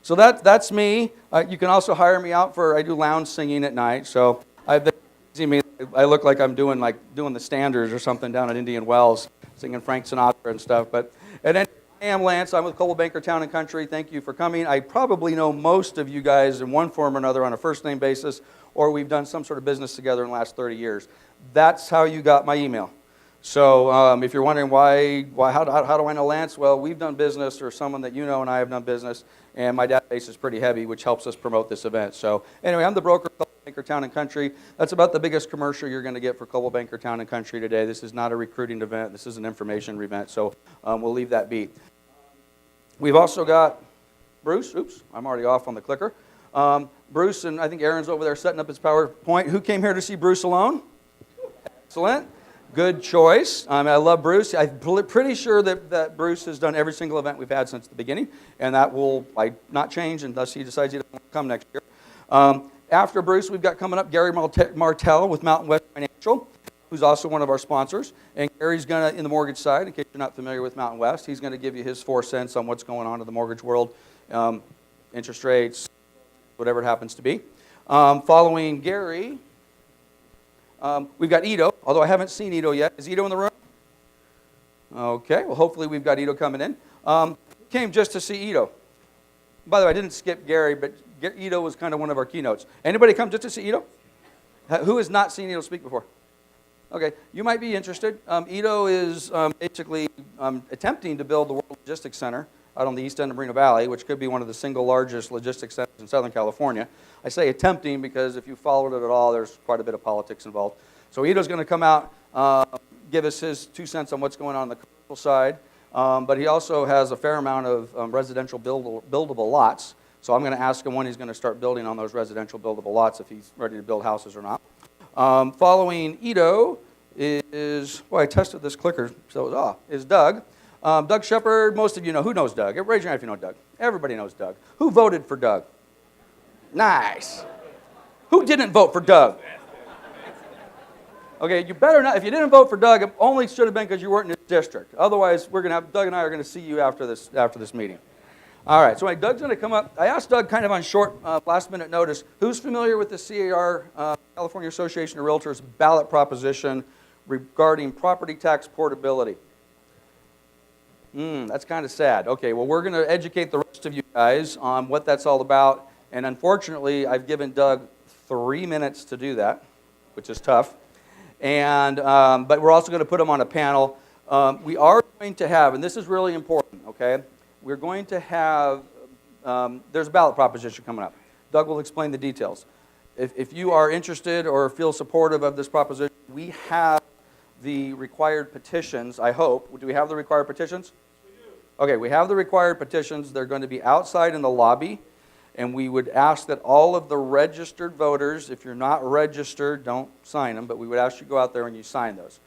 So that's me. You can also hire me out I do lounge singing at night. So see me, I look like I'm doing the Standards or something down at Indian Wells, singing Frank Sinatra and stuff. And then I am Lance. I'm with Coldwell Banker Town and Country. Thank you for coming. I probably know most of you guys in one form or another on a first name basis, or we've done some sort of business together in the last 30 years. That's how you got my email. So if you're wondering how do I know Lance? Well, we've done business, or someone that you know and I have done business, and my database is pretty heavy, which helps us promote this event. So anyway, I'm the broker of Coldwell Banker Town and Country. That's about the biggest commercial you're going to get for Coldwell Banker Town and Country today. This is not a recruiting event. This is an information event, so we'll leave that be. We've also got Bruce. Oops, I'm already off on the clicker. Bruce, and I think Aaron's over there setting up his PowerPoint. Who came here to see Bruce alone? Excellent. Good choice. I love Bruce. I'm pretty sure that Bruce has done every single event we've had since the beginning, and that will not change unless he decides he doesn't want to come next year. After Bruce, we've got coming up Gary Martell with Mountain West Financial, who's also one of our sponsors. And Gary's going to, in the mortgage side, in case you're not familiar with Mountain West, he's going to give you his 4 cents on what's going on in the mortgage world, interest rates, whatever it happens to be. Following Gary, we've got Ito, although I haven't seen Ito yet. Is Ito in the room? Okay, well, hopefully we've got Ito coming in. Came just to see Ito. By the way, I didn't skip Gary, but Ito was kind of one of our keynotes. Anybody come just to see Ito? Who has not seen Ito speak before? Okay, you might be interested. Ito is basically attempting to build the World Logistics Center out on the east end of Moreno Valley, which could be one of the single largest logistics centers in Southern California. I say attempting because if you followed it at all, there's quite a bit of politics involved. So Ito's going to come out, give us his 2 cents on what's going on the commercial side, but he also has a fair amount of residential buildable lots. So I'm going to ask him when he's going to start building on those residential buildable lots, if he's ready to build houses or not. Following Ito is, well, I tested this clicker, so is Doug. Doug Shepard, most of you know. Who knows Doug? Raise your hand if you know Doug. Everybody knows Doug. Who voted for Doug? Nice. Who didn't vote for Doug? Okay, you better not. If you didn't vote for Doug, it only should have been because you weren't in his district. Otherwise, Doug and I are going to see you after this meeting. All right, so Doug's going to come up. I asked Doug kind of on short, last-minute notice, who's familiar with the CAR, California Association of Realtors, ballot proposition regarding property tax portability? That's kind of sad. Okay, well, we're going to educate the rest of you guys on what that's all about. And unfortunately, I've given Doug 3 minutes to do that, which is tough. And but we're also going to put him on a panel. We are going to have, and this is really important, okay? We're going to have, there's a ballot proposition coming up. Doug will explain the details. If you are interested or feel supportive of this proposition, we have the required petitions, I hope. Do we have the required petitions? We do. Okay, we have the required petitions. They're going to be outside in the lobby. And we would ask that all of the registered voters, if you're not registered, don't sign them, but we would ask you to go out there and you sign those,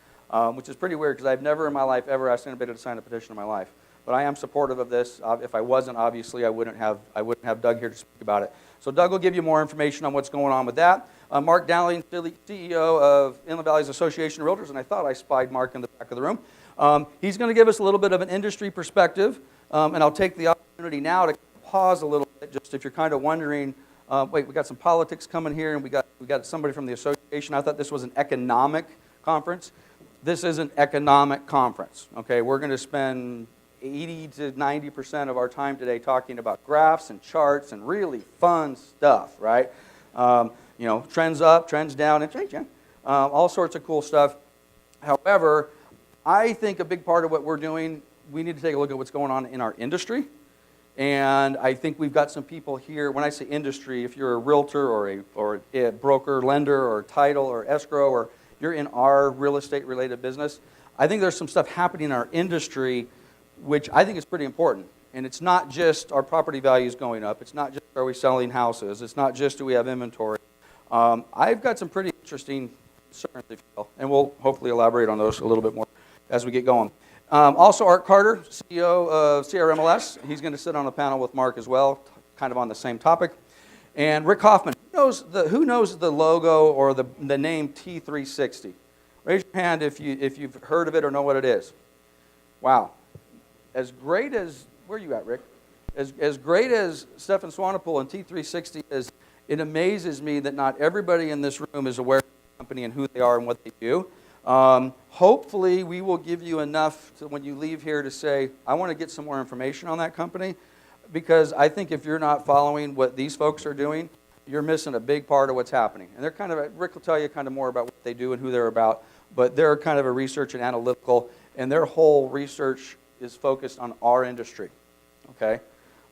which is pretty weird because I've never in my life ever asked anybody to sign a petition in my life. But I am supportive of this. If I wasn't, obviously, I wouldn't have Doug here to speak about it. So Doug will give you more information on what's going on with that. Mark Dowling, CEO of Inland Valleys Association of Realtors, and I thought I spied Mark in the back of the room. He's going to give us a little bit of an industry perspective, and I'll take the opportunity now to pause a little bit, just if you're kind of wondering, wait, we got some politics coming here, and we got somebody from the association. I thought this was an economic conference. This is an economic conference, okay? We're going to spend 80 to 90% of our time today talking about graphs and charts and really fun stuff, right? You know, trends up, trends down, and all sorts of cool stuff. However, I think a big part of what we're doing, we need to take a look at what's going on in our industry. And I think we've got some people here. When I say industry, if you're a realtor or a broker, lender, or title, or escrow, or you're in our real estate related business, I think there's some stuff happening in our industry which I think is pretty important. And it's not just our property values going up. It's not just are we selling houses. It's not just do we have inventory. I've got some pretty interesting concerns, if you will, and we'll hopefully elaborate on those a little bit more as we get going. Also, Art Carter, CEO of CRMLS. He's going to sit on a panel with Mark as well, kind of on the same topic. And Rick Hoffman. Who knows the logo or the name T360? Raise your hand if you've heard of it or know what it is. Wow. As great as, where are you at, Rick? as great as Stefan Swanepoel and T360 is, it amazes me that not everybody in this room is aware of the company and who they are and what they do. Hopefully, we will give you enough to, when you leave here, to say, I want to get some more information on that company, because I think if you're not following what these folks are doing, you're missing a big part of what's happening. And they're kind of, Rick will tell you kind of more about what they do and who they're about, but they're kind of a research and analytical, and their whole research is focused on our industry, okay?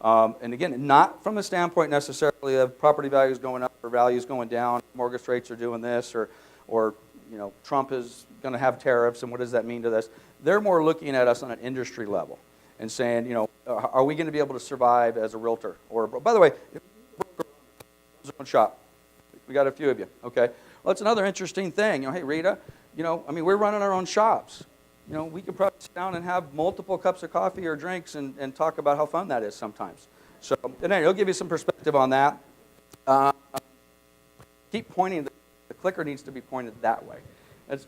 And again, not from the standpoint necessarily of property values going up or values going down, mortgage rates are doing this, or you know, Trump is going to have tariffs, and what does that mean to this? They're more looking at us on an industry level and saying, you know, are we going to be able to survive as a realtor? Or, by the way, own shop. We got a few of you, okay? Well, that's another interesting thing. You know, hey, Rita, you know, I mean, we're running our own shops. You know, we could probably sit down and have multiple cups of coffee or drinks and talk about how fun that is sometimes. So, and anyway, it'll give you some perspective on that. Keep pointing. The clicker needs to be pointed that way.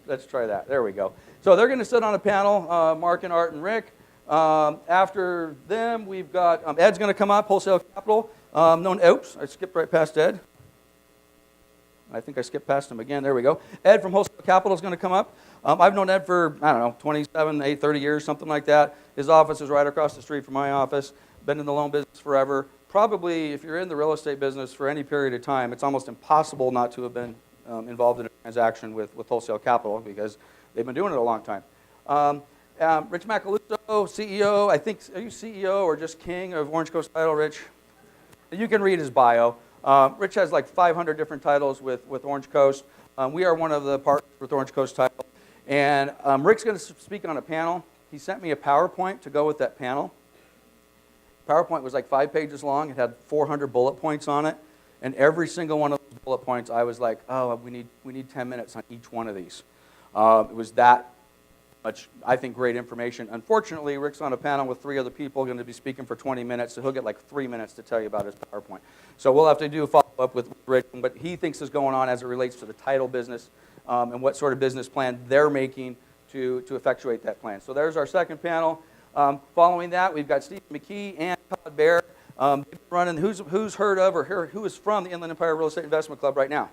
Let's try that. There we go. So they're going to sit on a panel, Mark and Art and Rick. After them, we've got Ed's going to come up, Wholesale Capital. Oops, I skipped right past Ed. I think I skipped past him again. There we go. Ed from Wholesale Capital is going to come up. I've known Ed for, I don't know, 27, 30 years, something like that. His office is right across the street from my office. Been in the loan business forever. Probably, if you're in the real estate business for any period of time, it's almost impossible not to have been involved in a transaction with Wholesale Capital, because they've been doing it a long time. Rich Macaluso, CEO, I think, are you CEO or just king of Orange Coast Title, Rich? You can read his bio. Rich has like 500 different titles with Orange Coast. We are one of the partners with Orange Coast Title. And Rick's going to speak on a panel. He sent me a PowerPoint to go with that panel. PowerPoint was like 5 pages long. It had 400 bullet points on it. And every single one of those bullet points, I was like, oh, we need 10 minutes on each one of these. It was that much, I think, great information. Unfortunately, Rick's on a panel with 3 other people going to be speaking for 20 minutes, so he'll get like 3 minutes to tell you about his PowerPoint. So we'll have to do a follow-up with Rick, what he thinks is going on as it relates to the title business and what sort of business plan they're making to effectuate that plan. So there's our second panel. Following that, we've got Steve McKee and Todd Baer. Running, who's heard of or who is from the Inland Empire Real Estate Investment Club right now?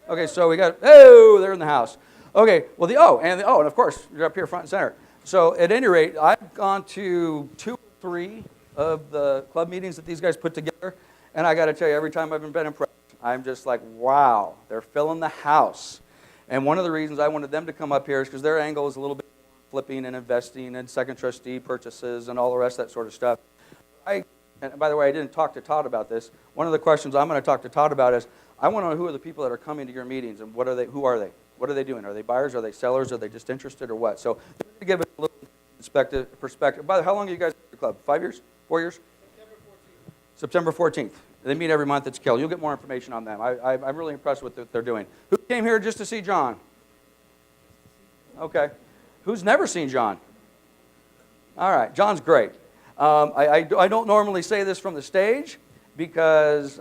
Okay, so we got, oh, they're in the house. Okay, well, and of course, you're up here front and center. So at any rate, I've gone to 2 or 3 of the club meetings that these guys put together, and I got to tell you, every time I've been impressed, I'm just like, wow, they're filling the house. And one of the reasons I wanted them to come up here is because their angle is a little bit flipping and investing and second trustee purchases and all the rest of that sort of stuff. And by the way, I didn't talk to Todd about this. One of the questions I'm going to talk to Todd about is, I want to know who are the people that are coming to your meetings, and what are they? Who are they? What are they doing? Are they buyers? Are they sellers? Are they just interested, or what? So to give it a little perspective. By the way, how long are you guys at the club? 5 years? 4 years? September 14th. They meet every month at Skill. You'll get more information on them. I'm really impressed with what they're doing. Who came here just to see John? Okay. Who's never seen John? All right. John's great. I don't normally say this from the stage because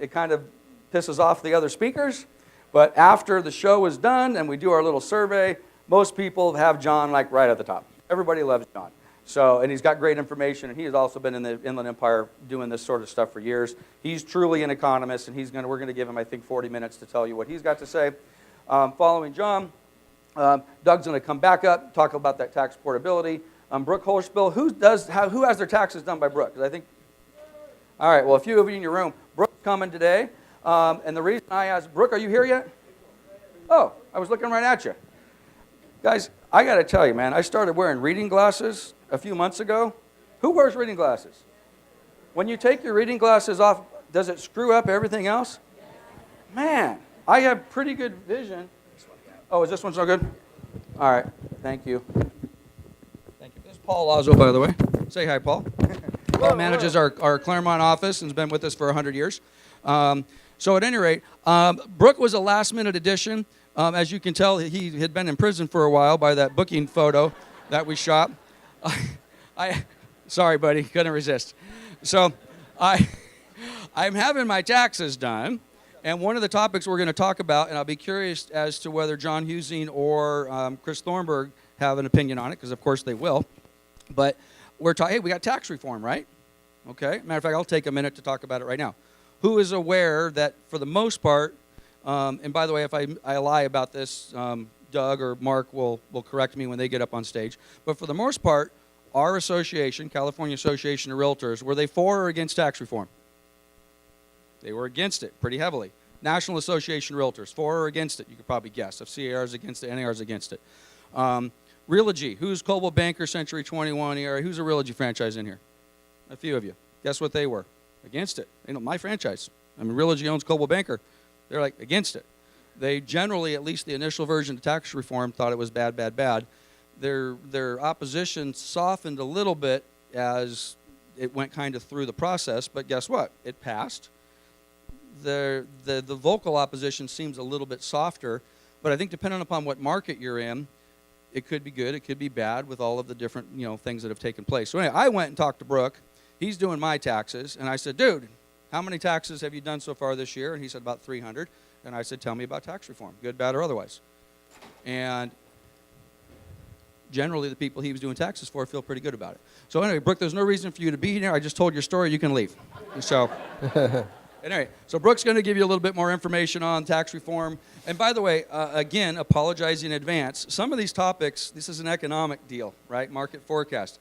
it kind of pisses off the other speakers. But after the show is done and we do our little survey, most people have John like right at the top. Everybody loves John. So, and he's got great information, and he has also been in the Inland Empire doing this sort of stuff for years. He's truly an economist, and we're going to give him, I think, 40 minutes to tell you what he's got to say. Following John, Doug's going to come back up, talk about that tax portability. Brooke Holschbill, who has their taxes done by Brooke? 'Cause I think, all right, well, a few of you in your room. Brooke's coming today, and the reason I asked, Brooke, are you here yet? Oh, I was looking right at you. Guys, I got to tell you, man, I started wearing reading glasses a few months ago. Who wears reading glasses? When you take your reading glasses off, does it screw up everything else? Man, I have pretty good vision. Oh, is this one so good? All right, thank you. Thank you. This is Paul Lazo, by the way. Say hi, Paul. Paul manages our Claremont office and has been with us for 100 years. So at any rate, Brooke was a last-minute addition. As you can tell, he had been in prison for a while by that booking photo that we shot. Sorry, buddy, couldn't resist. So I'm having my taxes done, and one of the topics we're going to talk about, and I'll be curious as to whether John Husing or Chris Thornburg have an opinion on it, because of course they will. But we're talking, hey, we got tax reform, right? Okay? Matter of fact, I'll take a minute to talk about it right now. Who is aware that for the most part, and by the way, if I lie about this, Doug or Mark will correct me when they get up on stage. But for the most part, our association, California Association of Realtors, were they for or against tax reform? They were against it pretty heavily. National Association of Realtors, for or against it? You could probably guess. If CAR is against it, NAR is against it. Realogy, who's Coldwell Banker, Century 21, ERA? Who's a Realogy franchise in here? A few of you. Guess what they were? Against it. My franchise. Realogy owns Coldwell Banker. They're like against it. They generally, at least the initial version of tax reform, thought it was bad, bad, bad. Their opposition softened a little bit as it went kind of through the process, but guess what? It passed. The vocal opposition seems a little bit softer, but I think depending upon what market you're in, it could be good, it could be bad with all of the different things that have taken place. So anyway, I went and talked to Brooke. He's doing my taxes, and I said, dude, how many taxes have you done so far this year? And he said, about 300. And I said, tell me about tax reform, good, bad, or otherwise. And generally, the people he was doing taxes for feel pretty good about it. So anyway, Brooke, there's no reason for you to be here. I just told your story. You can leave. So anyway, so Brooke's going to give you a little bit more information on tax reform. And by the way, again, apologize in advance. Some of these topics, this is an economic deal, right? Market forecast.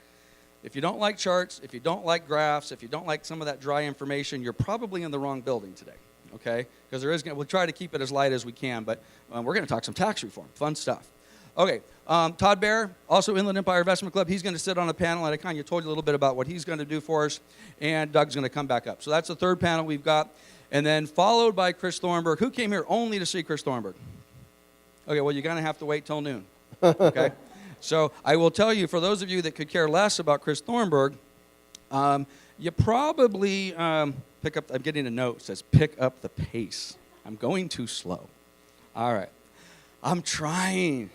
If you don't like charts, if you don't like graphs, if you don't like some of that dry information, you're probably in the wrong building today. Okay, because we'll try to keep it as light as we can, but we're going to talk some tax reform, fun stuff. Okay, Todd Baer, also Inland Empire Investment Club, he's going to sit on a panel, and I kind of told you a little bit about what he's going to do for us, and Doug's going to come back up. So that's the third panel we've got, and then followed by Chris Thornburg. Who came here only to see Chris Thornburg? Okay, well, you're going to have to wait till noon. Okay, so I will tell you, for those of you that could care less about Chris Thornburg, you probably pick up, I'm getting a note that says pick up the pace. I'm going too slow. All right. I'm trying.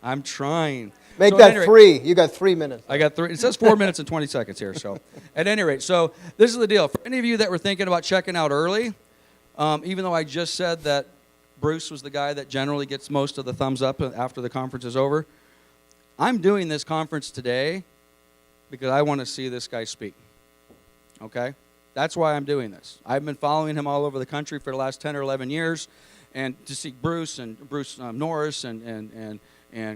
I'm trying. Make so that 3. You got 3 minutes. I got 3. It says 4 minutes and 20 seconds here. So at any rate, so this is the deal. For any of you that were thinking about checking out early, even though I just said that Bruce was the guy that generally gets most of the thumbs up after the conference is over, I'm doing this conference today because I want to see this guy speak. Okay? That's why I'm doing this. I've been following him all over the country for the last 10 or 11 years, and to see Bruce Norris and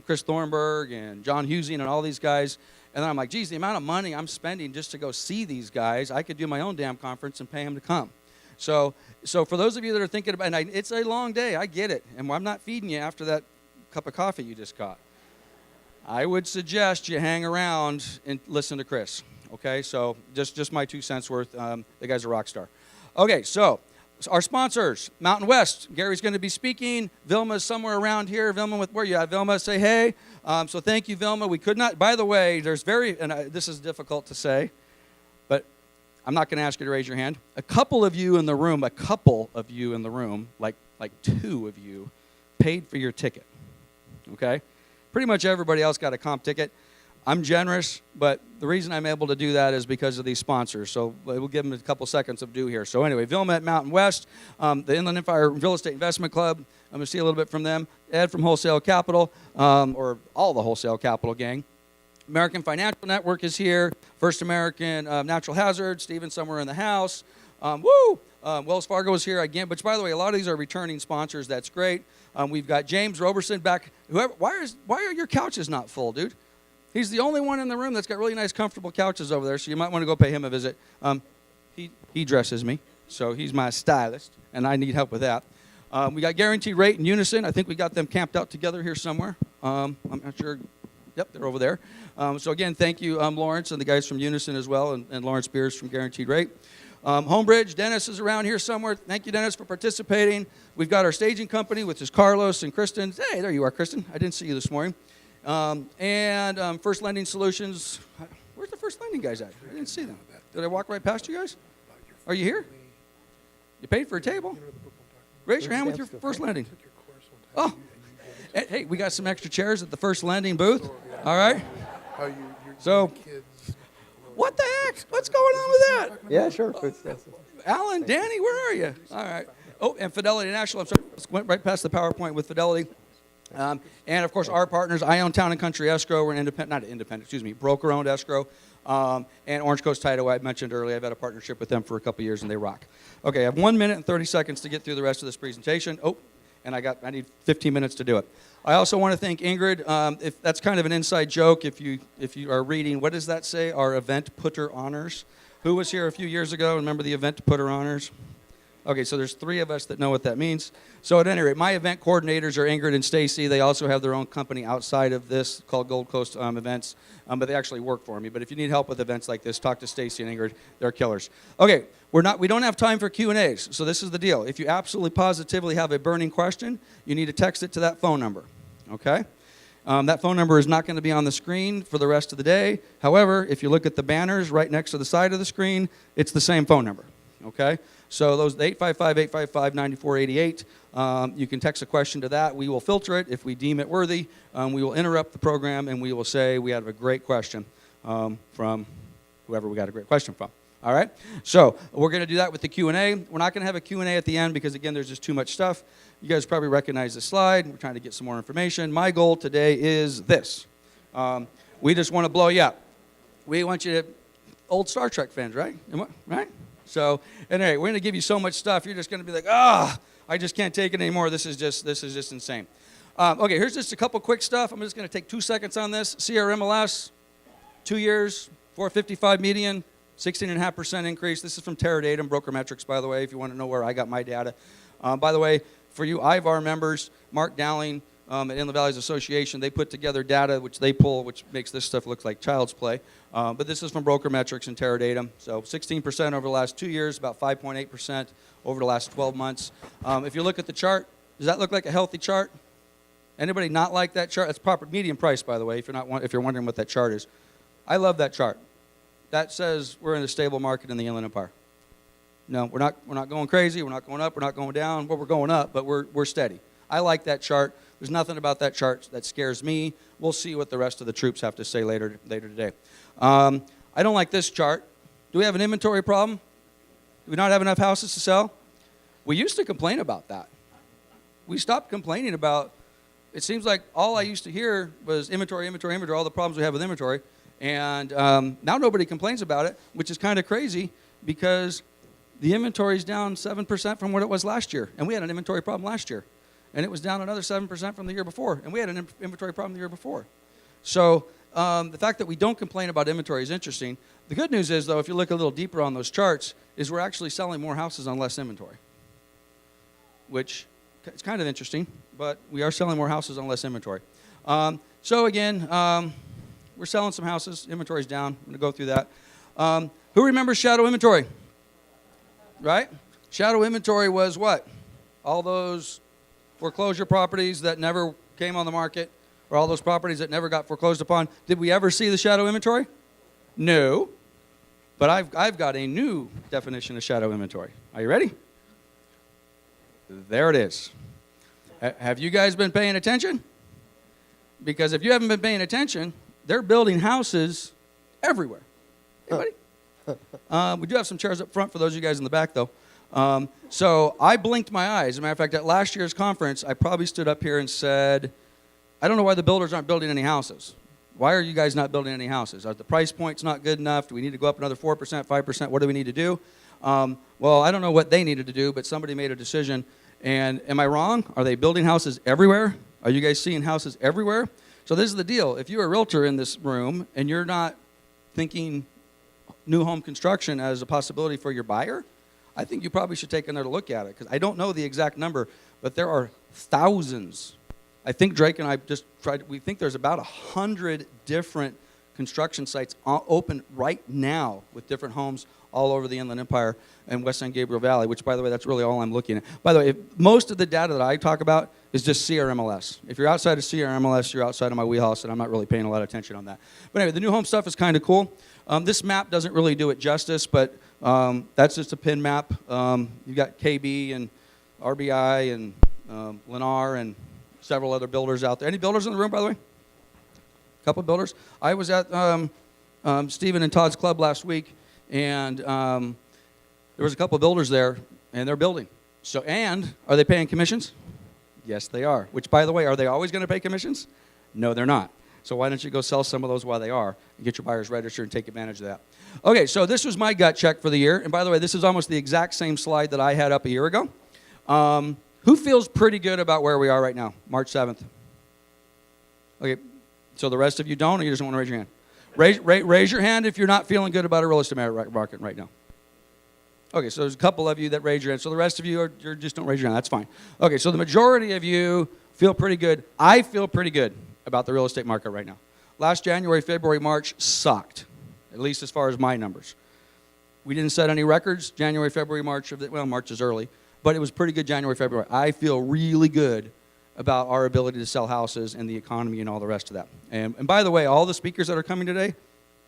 Chris Thornburg and John Husing and all these guys, and then I'm like, geez, the amount of money I'm spending just to go see these guys, I could do my own damn conference and pay them to come. So for those of you that are thinking about, and it's a long day, I get it, and I'm not feeding you after that cup of coffee you just got. I would suggest you hang around and listen to Chris. Okay, so just my 2 cents worth. The guy's a rock star. Okay, so our sponsors, Mountain West. Gary's going to be speaking. Vilma's somewhere around here. Vilma, where you at? Vilma, say hey. So thank you, Vilma. We could not, by the way, this is difficult to say, but I'm not going to ask you to raise your hand. A couple of you in the room, like 2 of you, paid for your ticket. Okay? Pretty much everybody else got a comp ticket. I'm generous, but the reason I'm able to do that is because of these sponsors. So we'll give them a couple seconds of due here. So anyway, Vilma at Mountain West, the Inland Empire Real Estate Investment Club. I'm going to see a little bit from them. Ed from Wholesale Capital, or all the Wholesale Capital gang. American Financial Network is here. First American Natural Hazard. Steven somewhere in the house. Wells Fargo is here again. But by the way, a lot of these are returning sponsors. That's great. We've got James Roberson back. Why are your couches not full, dude? He's the only one in the room that's got really nice, comfortable couches over there, so you might want to go pay him a visit. He dresses me, so he's my stylist, and I need help with that. We got Guaranteed Rate and Unison. I think we got them camped out together here somewhere. I'm not sure. Yep, they're over there. So again, thank you, Lawrence, and the guys from Unison as well, and Lawrence Spears from Guaranteed Rate. Homebridge, Dennis is around here somewhere. Thank you, Dennis, for participating. We've got our staging company, which is Carlos and Kristen. Hey, there you are, Kristen. I didn't see you this morning. And First Lending Solutions. Where's the First Lending guys at? I didn't see them. Did I walk right past you guys? Are you here? You paid for a table? Raise your hand with your First Lending. Oh, hey, we got some extra chairs at the First Lending booth. All right. So, what the heck? What's going on with that? Yeah, sure. Alan, Danny, where are you? All right. Oh, and Fidelity National. I'm sorry, went right past the PowerPoint with Fidelity. And of course, our partners, I Own Town and Country Escrow. We're an broker-owned escrow. And Orange Coast Title, I mentioned earlier, I've had a partnership with them for a couple years, and they rock. Okay, I have 1 minute and 30 seconds to get through the rest of this presentation. Oh, and I need 15 minutes to do it. I also want to thank Ingrid. If that's kind of an inside joke, if you are reading, what does that say? Our event putter honors. Who was here a few years ago? Remember the event putter honors? Okay, so there's 3 of us that know what that means. So at any rate, my event coordinators are Ingrid and Stacy. They also have their own company outside of this called Gold Coast Events, but they actually work for me. But if you need help with events like this, talk to Stacy and Ingrid. They're killers. Okay, we don't have time for Q&As, so this is the deal. If you absolutely positively have a burning question, you need to text it to that phone number, okay? That phone number is not going to be on the screen for the rest of the day. However, if you look at the banners right next to the side of the screen, it's the same phone number, okay? So those 855-855-9488, you can text a question to that. We will filter it. If we deem it worthy, we will interrupt the program, and we will say we have a great question from whoever we got a great question from. All right? So we're going to do that with the Q&A. We're not going to have a Q&A at the end because, again, there's just too much stuff. You guys probably recognize the slide. We're trying to get some more information. My goal today is this. We just want to blow you up. We want you to, old Star Trek fans, right? Right? So, anyway, we're going to give you so much stuff, you're just going to be like, I just can't take it anymore. This is just insane. Okay, here's just a couple quick stuff. I'm just going to take 2 seconds on this. CRMLS, 2 years, 455 median, 16.5% increase. This is from Terradatum, Brokermetrics, by the way, if you want to know where I got my data. By the way, for you IVAR members, Mark Dowling at Inland Valleys Association, they put together data which they pull, which makes this stuff look like child's play. But this is from Brokermetrics and Terradatum. So 16% over the last 2 years, about 5.8% over the last 12 months. If you look at the chart, does that look like a healthy chart? Anybody not like that chart? That's proper median price, by the way, if you're wondering what that chart is. I love that chart. That says we're in a stable market in the Inland Empire. No, we're not going crazy. We're not going up. We're not going down. Well, we're going up, but we're steady. I like that chart. There's nothing about that chart that scares me. We'll see what the rest of the troops have to say later today. I don't like this chart. Do we have an inventory problem? Do we not have enough houses to sell? We used to complain about that. We stopped complaining about, it seems like all I used to hear was inventory, all the problems we have with inventory. And now nobody complains about it, which is kind of crazy because the inventory is down 7% from what it was last year. And we had an inventory problem last year. And it was down another 7% from the year before. And we had an inventory problem the year before. So the fact that we don't complain about inventory is interesting. The good news is, though, if you look a little deeper on those charts, is we're actually selling more houses on less inventory, which is kind of interesting. But we are selling more houses on less inventory. So again, we're selling some houses. Inventory's down. I'm going to go through that. Who remembers shadow inventory? Right? Shadow inventory was what? All those foreclosure properties that never came on the market, or all those properties that never got foreclosed upon. Did we ever see the shadow inventory? No. But I've got a new definition of shadow inventory. Are you ready? There it is. Have you guys been paying attention? Because if you haven't been paying attention, they're building houses everywhere. Anybody? We do have some chairs up front for those of you guys in the back, though. So I blinked my eyes. As a matter of fact, at last year's conference, I probably stood up here and said, I don't know why the builders aren't building any houses. Why are you guys not building any houses? Are the price points not good enough? Do we need to go up another 4%, 5%? What do we need to do? Well, I don't know what they needed to do, but somebody made a decision. And am I wrong? Are they building houses everywhere? Are you guys seeing houses everywhere? So this is the deal. If you're a realtor in this room and you're not thinking new home construction as a possibility for your buyer, I think you probably should take another look at it, because I don't know the exact number, but there are thousands. I think Drake and I just we think there's about 100 different construction sites open right now with different homes all over the Inland Empire and West San Gabriel Valley, which, by the way, that's really all I'm looking at. By the way, most of the data that I talk about is just CRMLS. If you're outside of CRMLS, you're outside of my wheelhouse, and I'm not really paying a lot of attention on that. But anyway, the new home stuff is kind of cool. This map doesn't really do it justice, but that's just a pin map. You've got KB and RBI and Lennar and several other builders out there. Any builders in the room, by the way? A couple of builders. I was at Stephen and Todd's club last week, and there was a couple of builders there, and they're building. So, and are they paying commissions? Yes, they are. Which, by the way, are they always going to pay commissions? No, they're not. So why don't you go sell some of those while they are and get your buyers registered and take advantage of that? Okay, so this was my gut check for the year. And by the way, this is almost the exact same slide that I had up a year ago. Who feels pretty good about where we are right now, March 7th? Okay, so the rest of you don't, or you just don't want to raise your hand? Raise your hand if you're not feeling good about a real estate market right now. Okay, so there's a couple of you that raise your hand. So the rest of you just don't raise your hand. That's fine. Okay, so the majority of you feel pretty good. I feel pretty good about the real estate market right now. Last January, February, March sucked, at least as far as my numbers. We didn't set any records January, February, March. March is early, but it was pretty good January, February. I feel really good about our ability to sell houses and the economy and all the rest of that. And by the way, all the speakers that are coming today,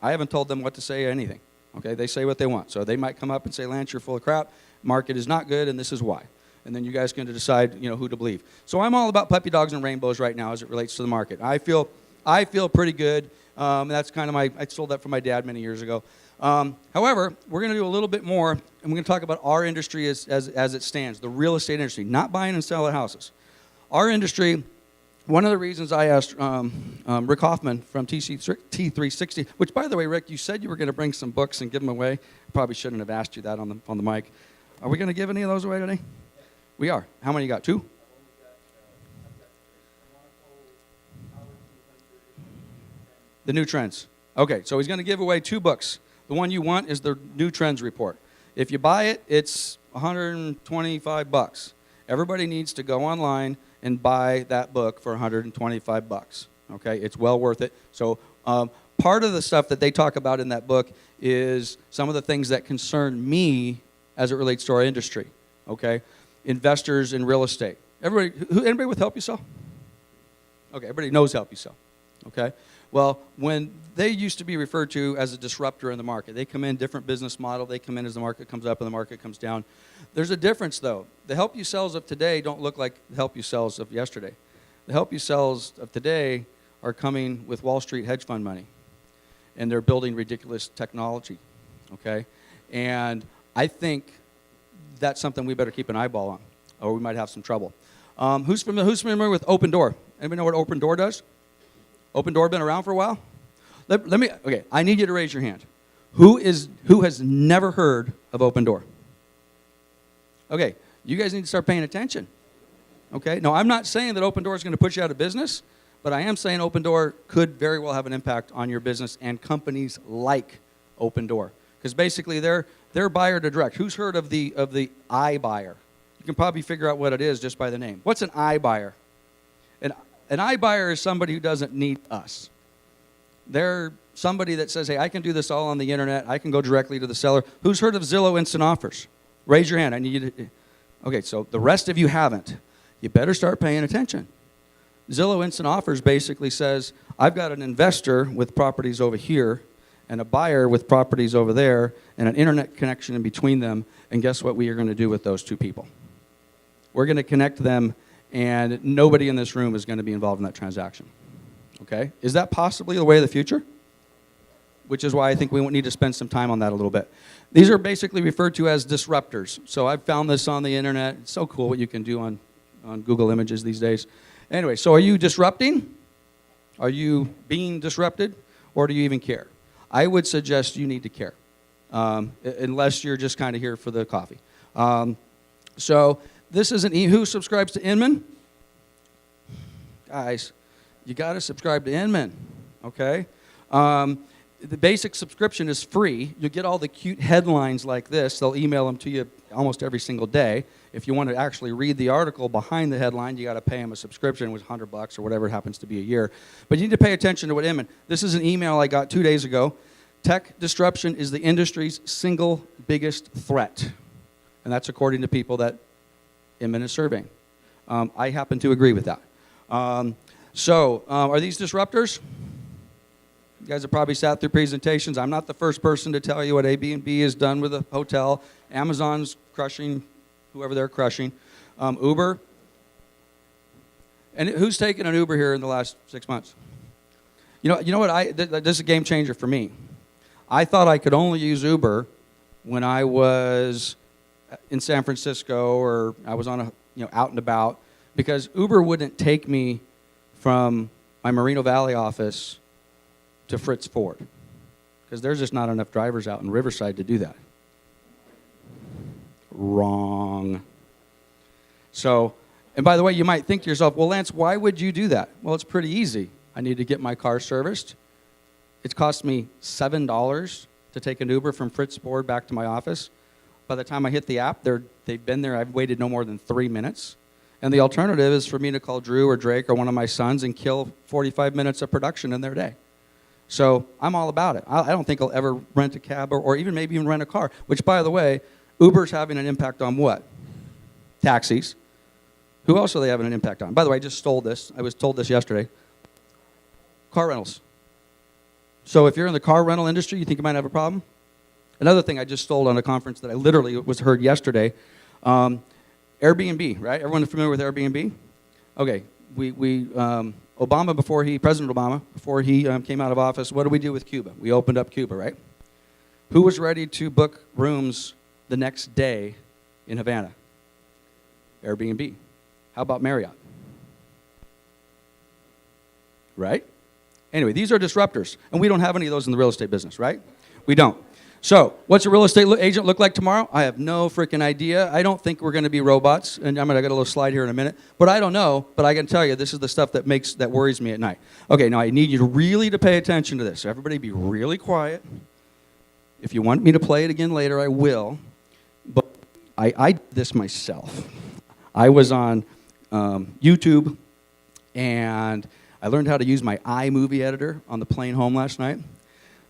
I haven't told them what to say or anything. Okay, they say what they want. So they might come up and say, Lance, you're full of crap. Market is not good, and this is why. And then you guys can decide, who to believe. So I'm all about puppy dogs and rainbows right now as it relates to the market. I feel pretty good. That's kind of I stole that from my dad many years ago. However, we're going to do a little bit more, and we're going to talk about our industry as it stands, the real estate industry, not buying and selling houses. Our industry. One of the reasons I asked Rick Hoffman from T360, which, by the way, Rick, you said you were going to bring some books and give them away. Probably shouldn't have asked you that on the mic. Are we going to give any of those away today? We are. How many you got? 2? The New Trends. Okay, so he's going to give away 2 books. The one you want is the New Trends report. If you buy it, it's $125. Everybody needs to go online and buy that book for $125. Okay, it's well worth it. So part of the stuff that they talk about in that book is some of the things that concern me as it relates to our industry. Okay, investors in real estate. Anybody with Help You Sell? Okay, everybody knows Help You Sell. Okay, well, when they used to be referred to as a disruptor in the market, they come in different business model. They come in as the market comes up and the market comes down. There's a difference, though. The Help You Sells of today don't look like the Help You Sells of yesterday. The Help You Sells of today are coming with Wall Street hedge fund money, and they're building ridiculous technology, okay? And I think that's something we better keep an eyeball on, or we might have some trouble. Who's familiar with Open Door? Anybody know what Open Door does? Open Door been around for a while? Okay, I need you to raise your hand. Who has never heard of Open Door? Okay, you guys need to start paying attention. Okay, no, I'm not saying that Open Door is going to put you out of business, but I am saying Open Door could very well have an impact on your business and companies like Open Door, because basically they're buyer to direct. Who's heard of the iBuyer? You can probably figure out what it is just by the name. What's an iBuyer? An iBuyer is somebody who doesn't need us. They're somebody that says, hey, I can do this all on the internet. I can go directly to the seller. Who's heard of Zillow Instant Offers? Raise your hand. I need you to. Okay, so the rest of you haven't. You better start paying attention. Zillow Instant Offers basically says, I've got an investor with properties over here and a buyer with properties over there and an internet connection in between them, and guess what we are going to do with those 2 people? We're going to connect them, and nobody in this room is going to be involved in that transaction. Okay? Is that possibly the way of the future? Which is why I think we need to spend some time on that a little bit. These are basically referred to as disruptors. So I've found this on the internet. It's so cool what you can do on Google Images these days. Anyway, so are you disrupting? Are you being disrupted? Or do you even care? I would suggest you need to care, unless you're just kind of here for the coffee. So this is who subscribes to Inman? Guys, you got to subscribe to Inman, okay? The basic subscription is free. You get all the cute headlines like this. They'll email them to you almost every single day. If you want to actually read the article behind the headline, you got to pay them a subscription, which is $100 or whatever it happens to be a year. But you need to pay attention to what Inman. This is an email I got 2 days ago. Tech disruption is the industry's single biggest threat, and that's according to people that Inman is surveying. I happen to agree with that. Are these disruptors? You guys have probably sat through presentations. I'm not the first person to tell you what Airbnb has done with a hotel. Amazon's crushing whoever they're crushing. Uber. And who's taken an Uber here in the last 6 months? You know what? This is a game changer for me. I thought I could only use Uber when I was in San Francisco or I was on out and about. Because Uber wouldn't take me from my Moreno Valley office to Fritz Ford. Because there's just not enough drivers out in Riverside to do that. Wrong. So, and by the way, you might think to yourself, well, Lance, why would you do that? Well, it's pretty easy. I need to get my car serviced. It's cost me $7 to take an Uber from Fritz Ford back to my office. By the time I hit the app, they've been there. I've waited no more than 3 minutes. And the alternative is for me to call Drew or Drake or one of my sons and kill 45 minutes of production in their day. So I'm all about it. I don't think I'll ever rent a cab or even maybe even rent a car, which, by the way, Uber's having an impact on what? Taxis. Who else are they having an impact on? By the way, I just stole this. I was told this yesterday. Car rentals. So if you're in the car rental industry, you think you might have a problem? Another thing I just stole on a conference that I literally was heard yesterday, Airbnb, right? Everyone familiar with Airbnb? Okay, President Obama, before he came out of office, what did we do with Cuba? We opened up Cuba, right? Who was ready to book rooms the next day in Havana? Airbnb. How about Marriott? Right? Anyway, these are disruptors, and we don't have any of those in the real estate business, right? We don't. So, what's a real estate agent look like tomorrow? I have no freaking idea. I don't think we're going to be robots, and I'm going to get a little slide here in a minute. But I don't know, but I can tell you this is the stuff that worries me at night. Okay, now I need you to pay attention to this. Everybody be really quiet. If you want me to play it again later, I will. But I did this myself. I was on YouTube, and I learned how to use my iMovie editor on the plane home last night.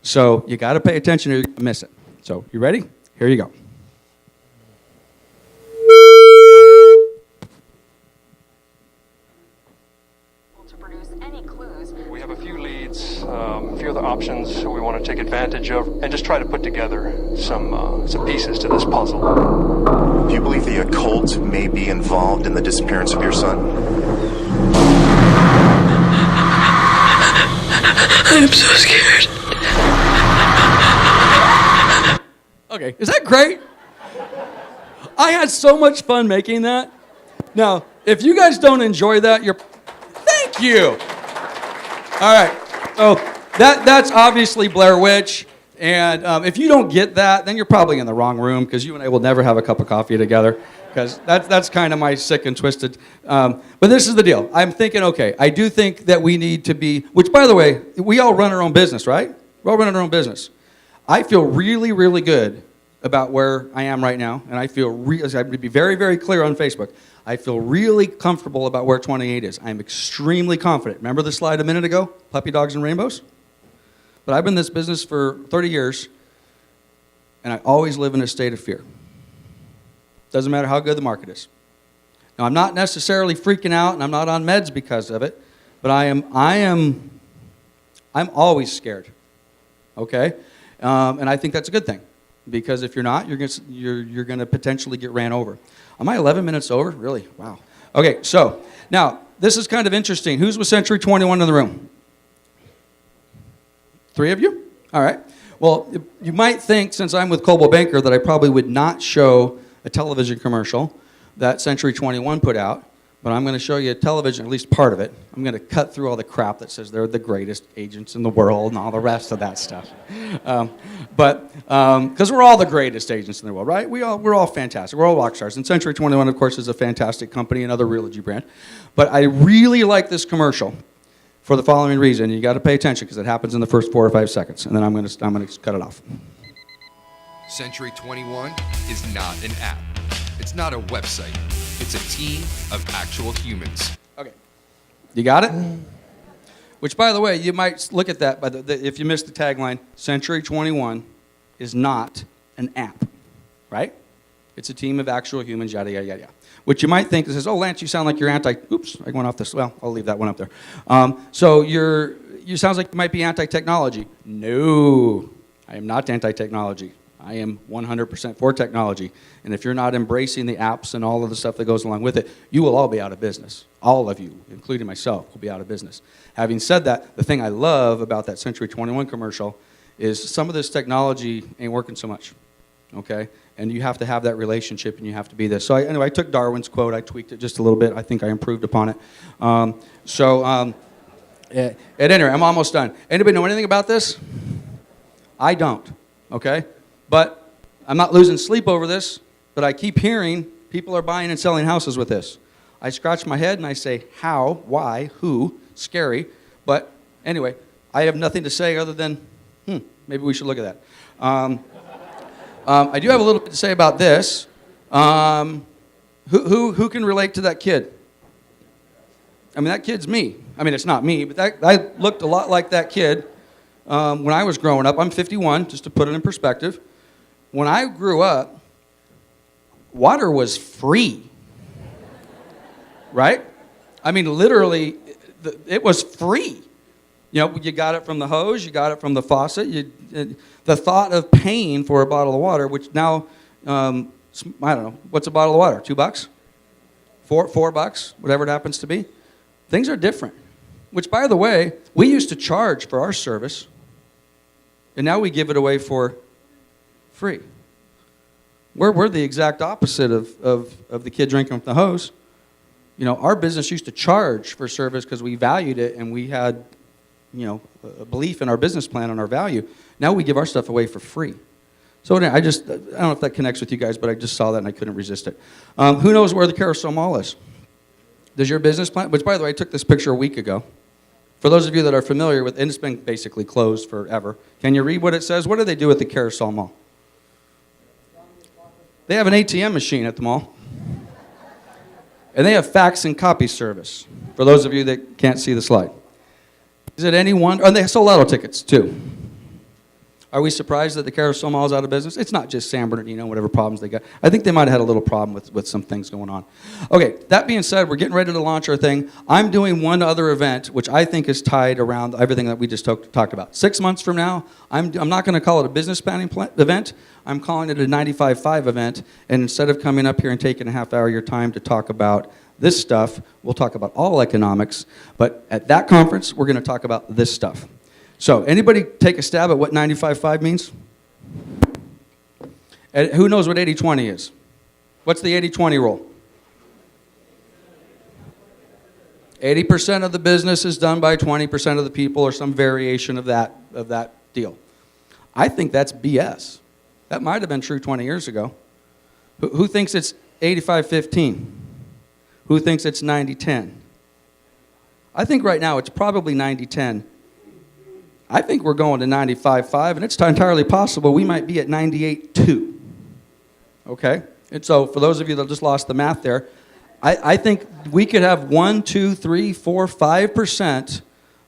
So you got to pay attention or you're going to miss it. So you ready? Here you go. To produce any clues. We have a few leads, a few other options we want to take advantage of, and just try to put together some pieces to this puzzle. Do you believe the occult may be involved in the disappearance of your son? I'm so scared. Okay, is that great? I had so much fun making that. Now, if you guys don't enjoy that, thank you. All right, so that's obviously Blair Witch, and if you don't get that, then you're probably in the wrong room because you and I will never have a cup of coffee together because that's kind of my sick and twisted. But this is the deal. I'm thinking, okay, I do think that we need to be, which by the way, we all run our own business, right? We're all running our own business. I feel really, really good about where I am right now, and I feel I would be very, very clear on Facebook. I feel really comfortable about where 28 is. I'm extremely confident. Remember the slide a minute ago? Puppy dogs and rainbows? But I've been in this business for 30 years, and I always live in a state of fear. Doesn't matter how good the market is. Now, I'm not necessarily freaking out, and I'm not on meds because of it, but I'm always scared. Okay? And I think that's a good thing. Because if you're not, you're going to potentially get ran over. Am I 11 minutes over? Really? Wow. Okay, so now this is kind of interesting. Who's with Century 21 in the room? 3 of you? All right. Well, you might think, since I'm with Coldwell Banker, that I probably would not show a television commercial that Century 21 put out. But I'm going to show you a television, at least part of it. I'm going to cut through all the crap that says they're the greatest agents in the world and all the rest of that stuff. Because we're all the greatest agents in the world, right? We're all fantastic. We're all rock stars. And Century 21, of course, is a fantastic company, another Realogy brand. But I really like this commercial for the following reason. You got to pay attention because it happens in the first 4 or 5 seconds, and then I'm going to cut it off. Century 21 is not an app. It's not a website. It's a team of actual humans. Okay. You got it? Which, by the way, you might look at that, if you missed the tagline, Century 21 is not an app, right? It's a team of actual humans, yada, yada, yada, yada. Which you might think is, oh, Lance, you sound like you're oops, I went off this, well, I'll leave that one up there. So you sounds like you might be anti-technology. No, I am not anti-technology. I am 100% for technology. And if you're not embracing the apps and all of the stuff that goes along with it, you will all be out of business. All of you, including myself, will be out of business. Having said that, the thing I love about that Century 21 commercial is some of this technology ain't working so much. okay? And you have to have that relationship, and you have to be this. So anyway, I took Darwin's quote, I tweaked it just a little bit. I think I improved upon it. At any rate, I'm almost done. Anybody know anything about this? I don't, okay? But I'm not losing sleep over this, but I keep hearing people are buying and selling houses with this. I scratch my head and I say, how, why, who, scary. But anyway, I have nothing to say other than, maybe we should look at that. I do have a little bit to say about this. Who can relate to that kid? I mean, that kid's me. I mean, it's not me, but I looked a lot like that kid when I was growing up. I'm 51, just to put it in perspective. When I grew up, water was free, right? I mean, literally, it was free. You know, you got it from the hose, you got it from the faucet. The thought of paying for a bottle of water, which now, I don't know, what's a bottle of water? $2? $4? Whatever it happens to be. Things are different. Which, by the way, we used to charge for our service, and now we give it away for free. We're the exact opposite of the kid drinking from the hose. You know, our business used to charge for service because we valued it and we had, you know, a belief in our business plan and our value. Now we give our stuff away for free. So I don't know if that connects with you guys, but I just saw that and I couldn't resist it. Who knows where the Carousel Mall is? Does your business plan, which by the way, I took this picture a week ago. For those of you that are familiar with, and it's been basically closed forever. Can you read what it says? What do they do at the Carousel Mall? They have an ATM machine at the mall. And they have fax and copy service. For those of you that can't see the slide. Is it any wonder? And they sell lotto tickets too. Are we surprised that the Carousel Mall is out of business? It's not just San Bernardino, whatever problems they got. I think they might have had a little problem with some things going on. Okay, that being said, we're getting ready to launch our thing. I'm doing one other event, which I think is tied around everything that we just talked about. 6 months from now, I'm not going to call it a business planning event. I'm calling it a 95.5 event. And instead of coming up here and taking a half hour of your time to talk about this stuff, we'll talk about all economics. But at that conference, we're going to talk about this stuff. So, anybody take a stab at what 95.5 means? And who knows what 80-20 is? What's the 80-20 rule? 80% of the business is done by 20% of the people, or some variation of that deal. I think that's BS. That might have been true 20 years ago. Who thinks it's 85-15? Who thinks it's 90-10? I think right now it's probably 90-10. I think we're going to 95.5, and it's entirely possible we might be at 98.2. Okay? And so for those of you that just lost the math there, I think we could have 1, 2, 3, 4, 5%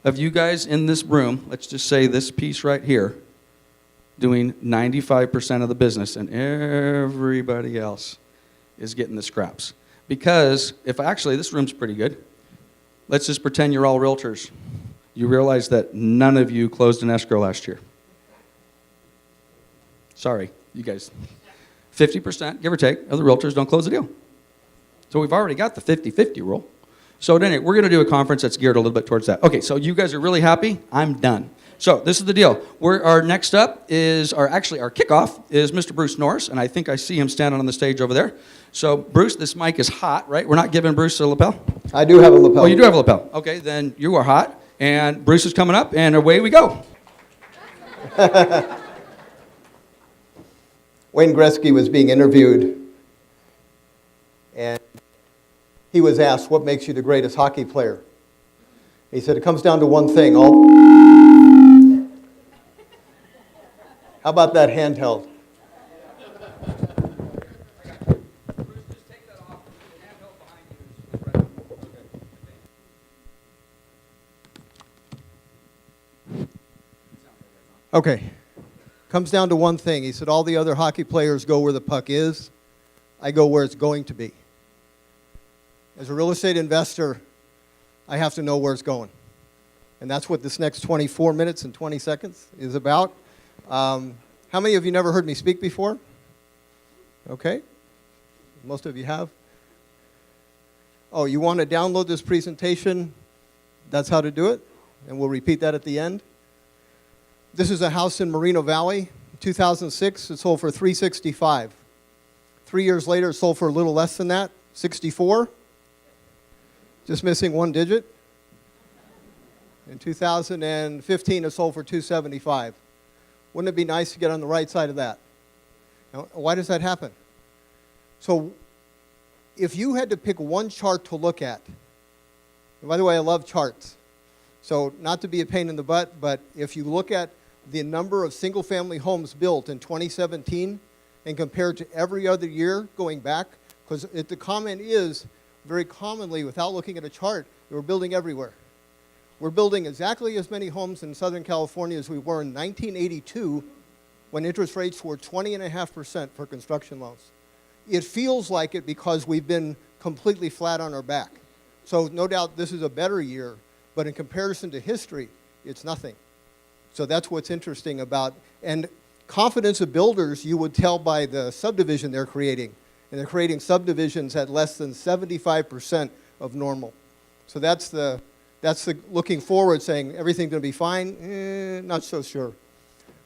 of you guys in this room, let's just say this piece right here, doing 95% of the business, and everybody else is getting the scraps. Because if actually this room's pretty good, let's just pretend you're all realtors. You realize that none of you closed an escrow last year. Sorry, you guys. 50%, give or take, of the realtors don't close the deal. So we've already got the 50-50 rule. So at any rate, we're going to do a conference that's geared a little bit towards that. Okay, so you guys are really happy? I'm done. So this is the deal. Our next up is, our kickoff is Mr. Bruce Norris, and I think I see him standing on the stage over there. So Bruce, this mic is hot, right? We're not giving Bruce a lapel? I do have a lapel. Oh, you do have a lapel. Okay, then you are hot. And Bruce is coming up, and away we go. Wayne Gretzky was being interviewed, and he was asked, what makes you the greatest hockey player? He said, it comes down to one thing. How about that handheld? Okay. Comes down to one thing. He said, all the other hockey players go where the puck is. I go where it's going to be. As a real estate investor, I have to know where it's going. And that's what this next 24 minutes and 20 seconds is about. How many of you never heard me speak before? Okay. Most of you have. Oh, you want to download this presentation? That's how to do it. And we'll repeat that at the end. This is a house in Moreno Valley, 2006, it sold for 365. 3 years later, it sold for a little less than that, 64. Just missing one digit. In 2015, it sold for 275. Wouldn't it be nice to get on the right side of that? Now, why does that happen? So if you had to pick one chart to look at, and by the way, I love charts. So not to be a pain in the butt, but if you look at the number of single-family homes built in 2017 and compared to every other year going back, because the comment is, very commonly, without looking at a chart, we're building everywhere. We're building exactly as many homes in Southern California as we were in 1982 when interest rates were 20.5% for construction loans. It feels like it because we've been completely flat on our back. So no doubt this is a better year, but in comparison to history, it's nothing. So that's what's interesting about, and confidence of builders, you would tell by the subdivision they're creating. And they're creating subdivisions at less than 75% of normal. So that's the looking forward, saying everything's going to be fine. Not so sure.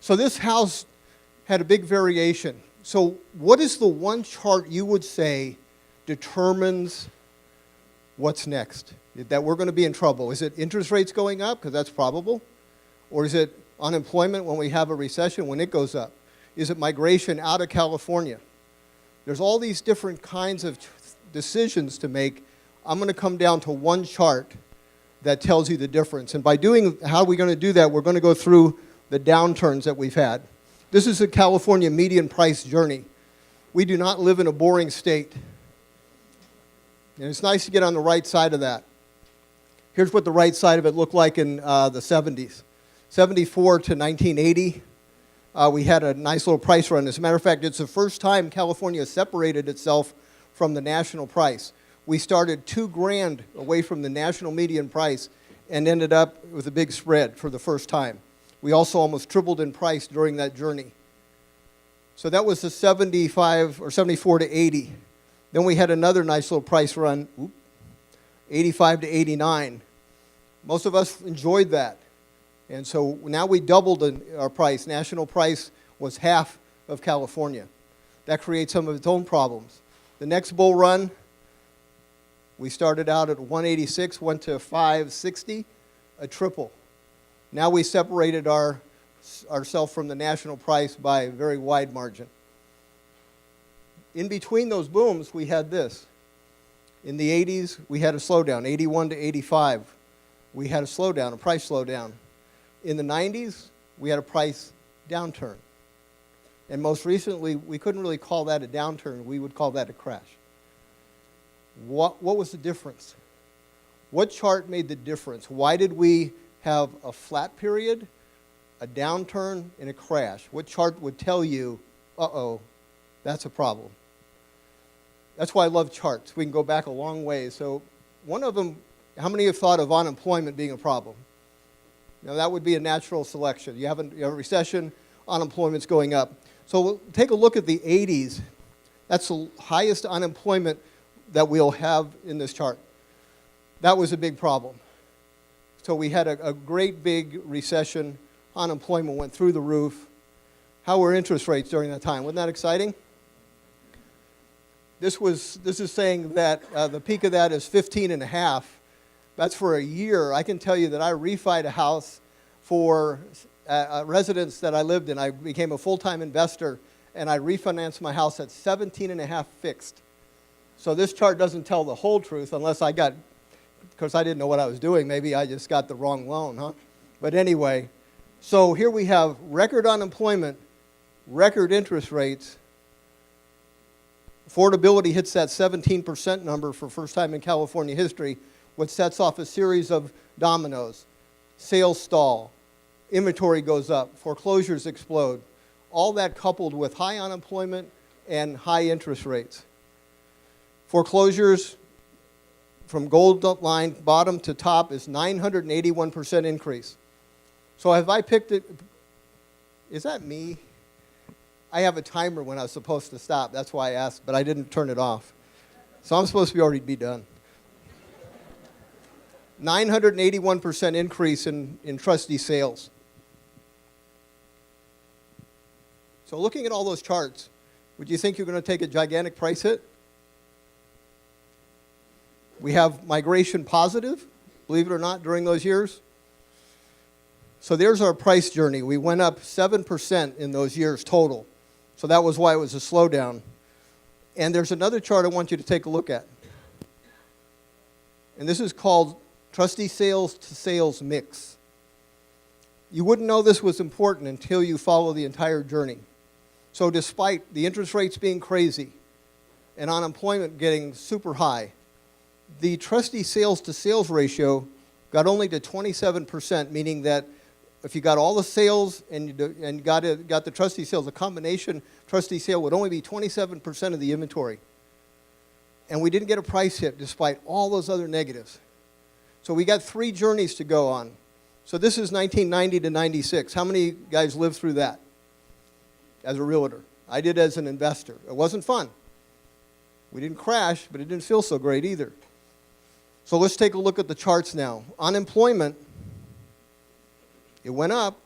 So this house had a big variation. So what is the one chart you would say determines what's next? That we're going to be in trouble? Is it interest rates going up, because that's probable? Or is it unemployment when we have a recession, when it goes up? Is it migration out of California? There's all these different kinds of decisions to make. I'm going to come down to one chart that tells you the difference. And by doing, how are we going to do that? We're going to go through the downturns that we've had. This is a California median price journey. We do not live in a boring state. And it's nice to get on the right side of that. Here's what the right side of it looked like in the 70s. 74 to 1980, we had a nice little price run. As a matter of fact, it's the first time California separated itself from the national price. We started $2,000 away from the national median price and ended up with a big spread for the first time. We also almost tripled in price during that journey. So that was the 75 or 74 to 80. Then we had another nice little price run, 85 to 89. Most of us enjoyed that. And so now we doubled our price. National price was half of California. That creates some of its own problems. The next bull run, we started out at 186, went to 560, a triple. Now we separated ourselves from the national price by a very wide margin. In between those booms, we had this. In the 80s, we had a slowdown, 81 to 85. We had a slowdown, a price slowdown. In the 90s, we had a price downturn. And most recently, we couldn't really call that a downturn. We would call that a crash. What was the difference? What chart made the difference? Why did we have a flat period, a downturn, and a crash? What chart would tell you, uh-oh, that's a problem? That's why I love charts. We can go back a long way. So one of them, how many have thought of unemployment being a problem? Now, that would be a natural selection. You have a recession, unemployment's going up. So we'll take a look at the 80s. That's the highest unemployment that we'll have in this chart. That was a big problem. So we had a great big recession. Unemployment went through the roof. How were interest rates during that time? Wasn't that exciting? This is saying that the peak of that is 15.5. That's for a year. I can tell you that I refied a house for a residence that I lived in. I became a full-time investor, and I refinanced my house at 17.5 fixed. So this chart doesn't tell the whole truth unless because I didn't know what I was doing. Maybe I just got the wrong loan, huh? But anyway, so here we have record unemployment, record interest rates. Affordability hits that 17% number for first time in California history, which sets off a series of dominoes. Sales stall, inventory goes up, foreclosures explode. All that coupled with high unemployment and high interest rates. Foreclosures from gold line bottom to top is 981% increase. So have I picked it? Is that me? I have a timer when I was supposed to stop. That's why I asked, but I didn't turn it off. So I'm supposed to already be done. 981% increase in trustee sales. So looking at all those charts, would you think you're going to take a gigantic price hit? We have migration positive, believe it or not, during those years. So there's our price journey. We went up 7% in those years total. So that was why it was a slowdown. And there's another chart I want you to take a look at. And this is called trustee sales to sales mix. You wouldn't know this was important until you follow the entire journey. So despite the interest rates being crazy and unemployment getting super high, the trustee sales to sales ratio got only to 27%, meaning that if you got all the sales and got the trustee sales, a combination trustee sale would only be 27% of the inventory. And we didn't get a price hit despite all those other negatives. So we got 3 journeys to go on. So this is 1990 to 96. How many guys lived through that as a realtor? I did as an investor. It wasn't fun. We didn't crash, but it didn't feel so great either. So let's take a look at the charts now. Unemployment, it went up,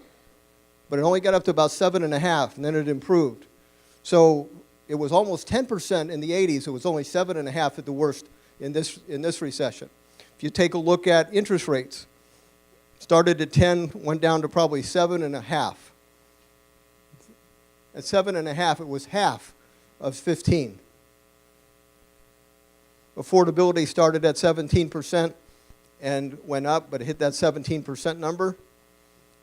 but it only got up to about 7.5, and then it improved. So it was almost 10% in the 80s. It was only 7.5 at the worst in this recession. If you take a look at interest rates, started at 10, went down to probably 7.5. At 7.5, it was half of 15. Affordability started at 17% and went up, but it hit that 17% number.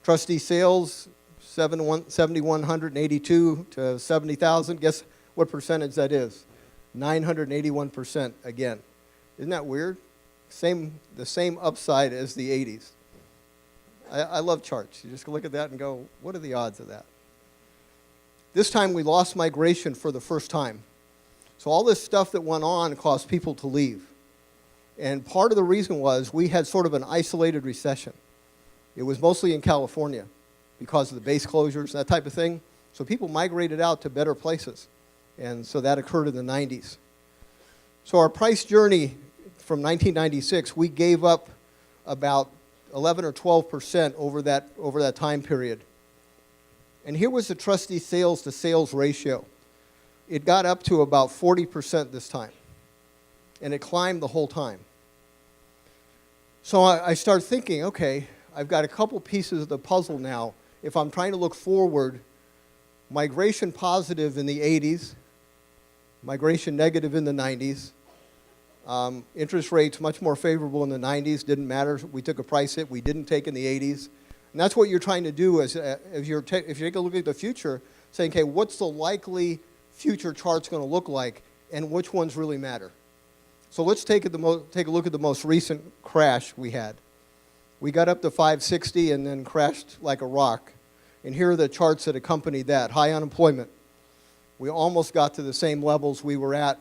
Trustee sales, 7,182 to 70,000. Guess what percentage that is? 981% again. Isn't that weird? The same upside as the 80s. I love charts. You just look at that and go, what are the odds of that? This time we lost migration for the first time. So all this stuff that went on caused people to leave. And part of the reason was we had sort of an isolated recession. It was mostly in California because of the base closures, that type of thing. So people migrated out to better places. And so that occurred in the 90s. So our price journey from 1996, we gave up about 11 or 12% over that time period. And here was the trustee sales to sales ratio. It got up to about 40% this time. And it climbed the whole time. So I started thinking, okay, I've got a couple pieces of the puzzle now. If I'm trying to look forward, migration positive in the 80s, migration negative in the 90s, interest rates much more favorable in the 90s, didn't matter. We took a price hit we didn't take in the 80s. And that's what you're trying to do if you take a look at the future, saying, okay, what's the likely future chart's going to look like, and which ones really matter? So let's take a look at the most recent crash we had. We got up to 560 and then crashed like a rock. And here are the charts that accompanied that. High unemployment. We almost got to the same levels we were at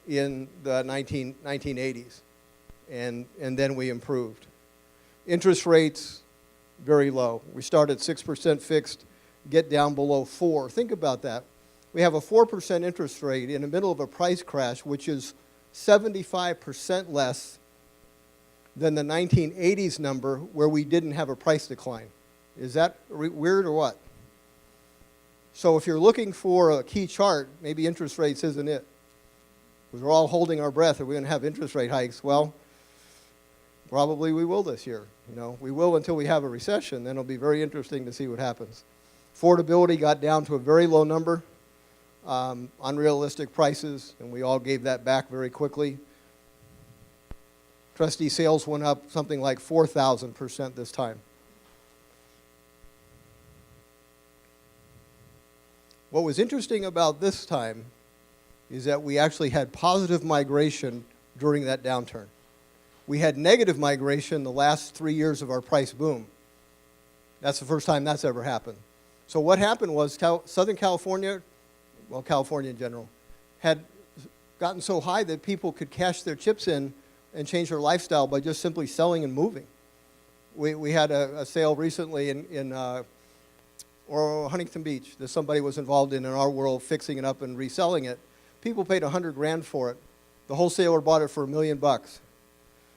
in the 1980s. And then we improved. Interest rates, very low. We start at 6% fixed, get down below 4. Think about that. We have a 4% interest rate in the middle of a price crash, which is 75% less than the 1980s number where we didn't have a price decline. Is that weird or what? So if you're looking for a key chart, maybe interest rates isn't it. Because we're all holding our breath. Are we going to have interest rate hikes? Well, probably we will this year. We will until we have a recession. Then it'll be very interesting to see what happens. Affordability got down to a very low number. Unrealistic prices, and we all gave that back very quickly. Trustee sales went up something like 4,000% this time. What was interesting about this time is that we actually had positive migration during that downturn. We had negative migration the last 3 years of our price boom. That's the first time that's ever happened. So what happened was Southern California, well, California in general, had gotten so high that people could cash their chips in and change their lifestyle by just simply selling and moving. We had a sale recently in Huntington Beach that somebody was involved in our world, fixing it up and reselling it. People paid $100,000 for it. The wholesaler bought it for $1 million.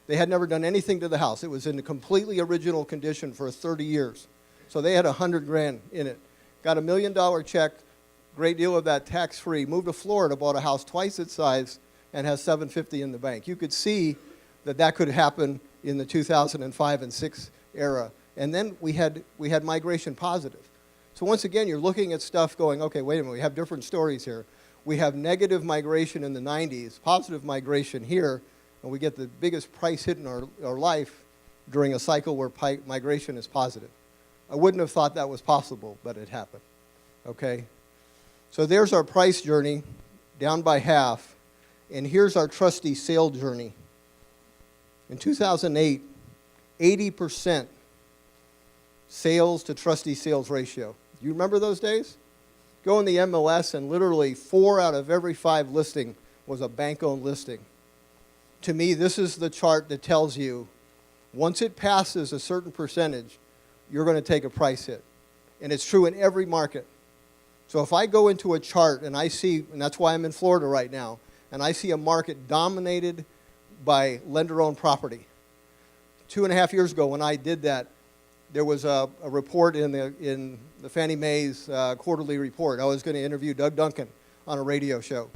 They had never done anything to the house. It was in a completely original condition for 30 years. So they had $100,000 in it. Got $1 million check, great deal of that tax-free, moved to Florida, bought a house twice its size, and has $750 in the bank. You could see that that could happen in the 2005 and 6 era. And then we had migration positive. So once again, you're looking at stuff going, okay, wait a minute, we have different stories here. We have negative migration in the 90s, positive migration here, and we get the biggest price hit in our life during a cycle where migration is positive. I wouldn't have thought that was possible, but it happened. Okay? So there's our price journey, down by half. And here's our trustee sale journey. In 2008, 80% sales to trustee sales ratio. Do you remember those days? Go in the MLS and literally 4 out of every 5 listing was a bank-owned listing. To me, this is the chart that tells you once it passes a certain percentage, you're going to take a price hit. And it's true in every market. So if I go into a chart and I see, and that's why I'm in Florida right now, and I see a market dominated by lender-owned property. 2.5 years ago when I did that, there was a report in the Fannie Mae's quarterly report. I was going to interview Doug Duncan on a radio show.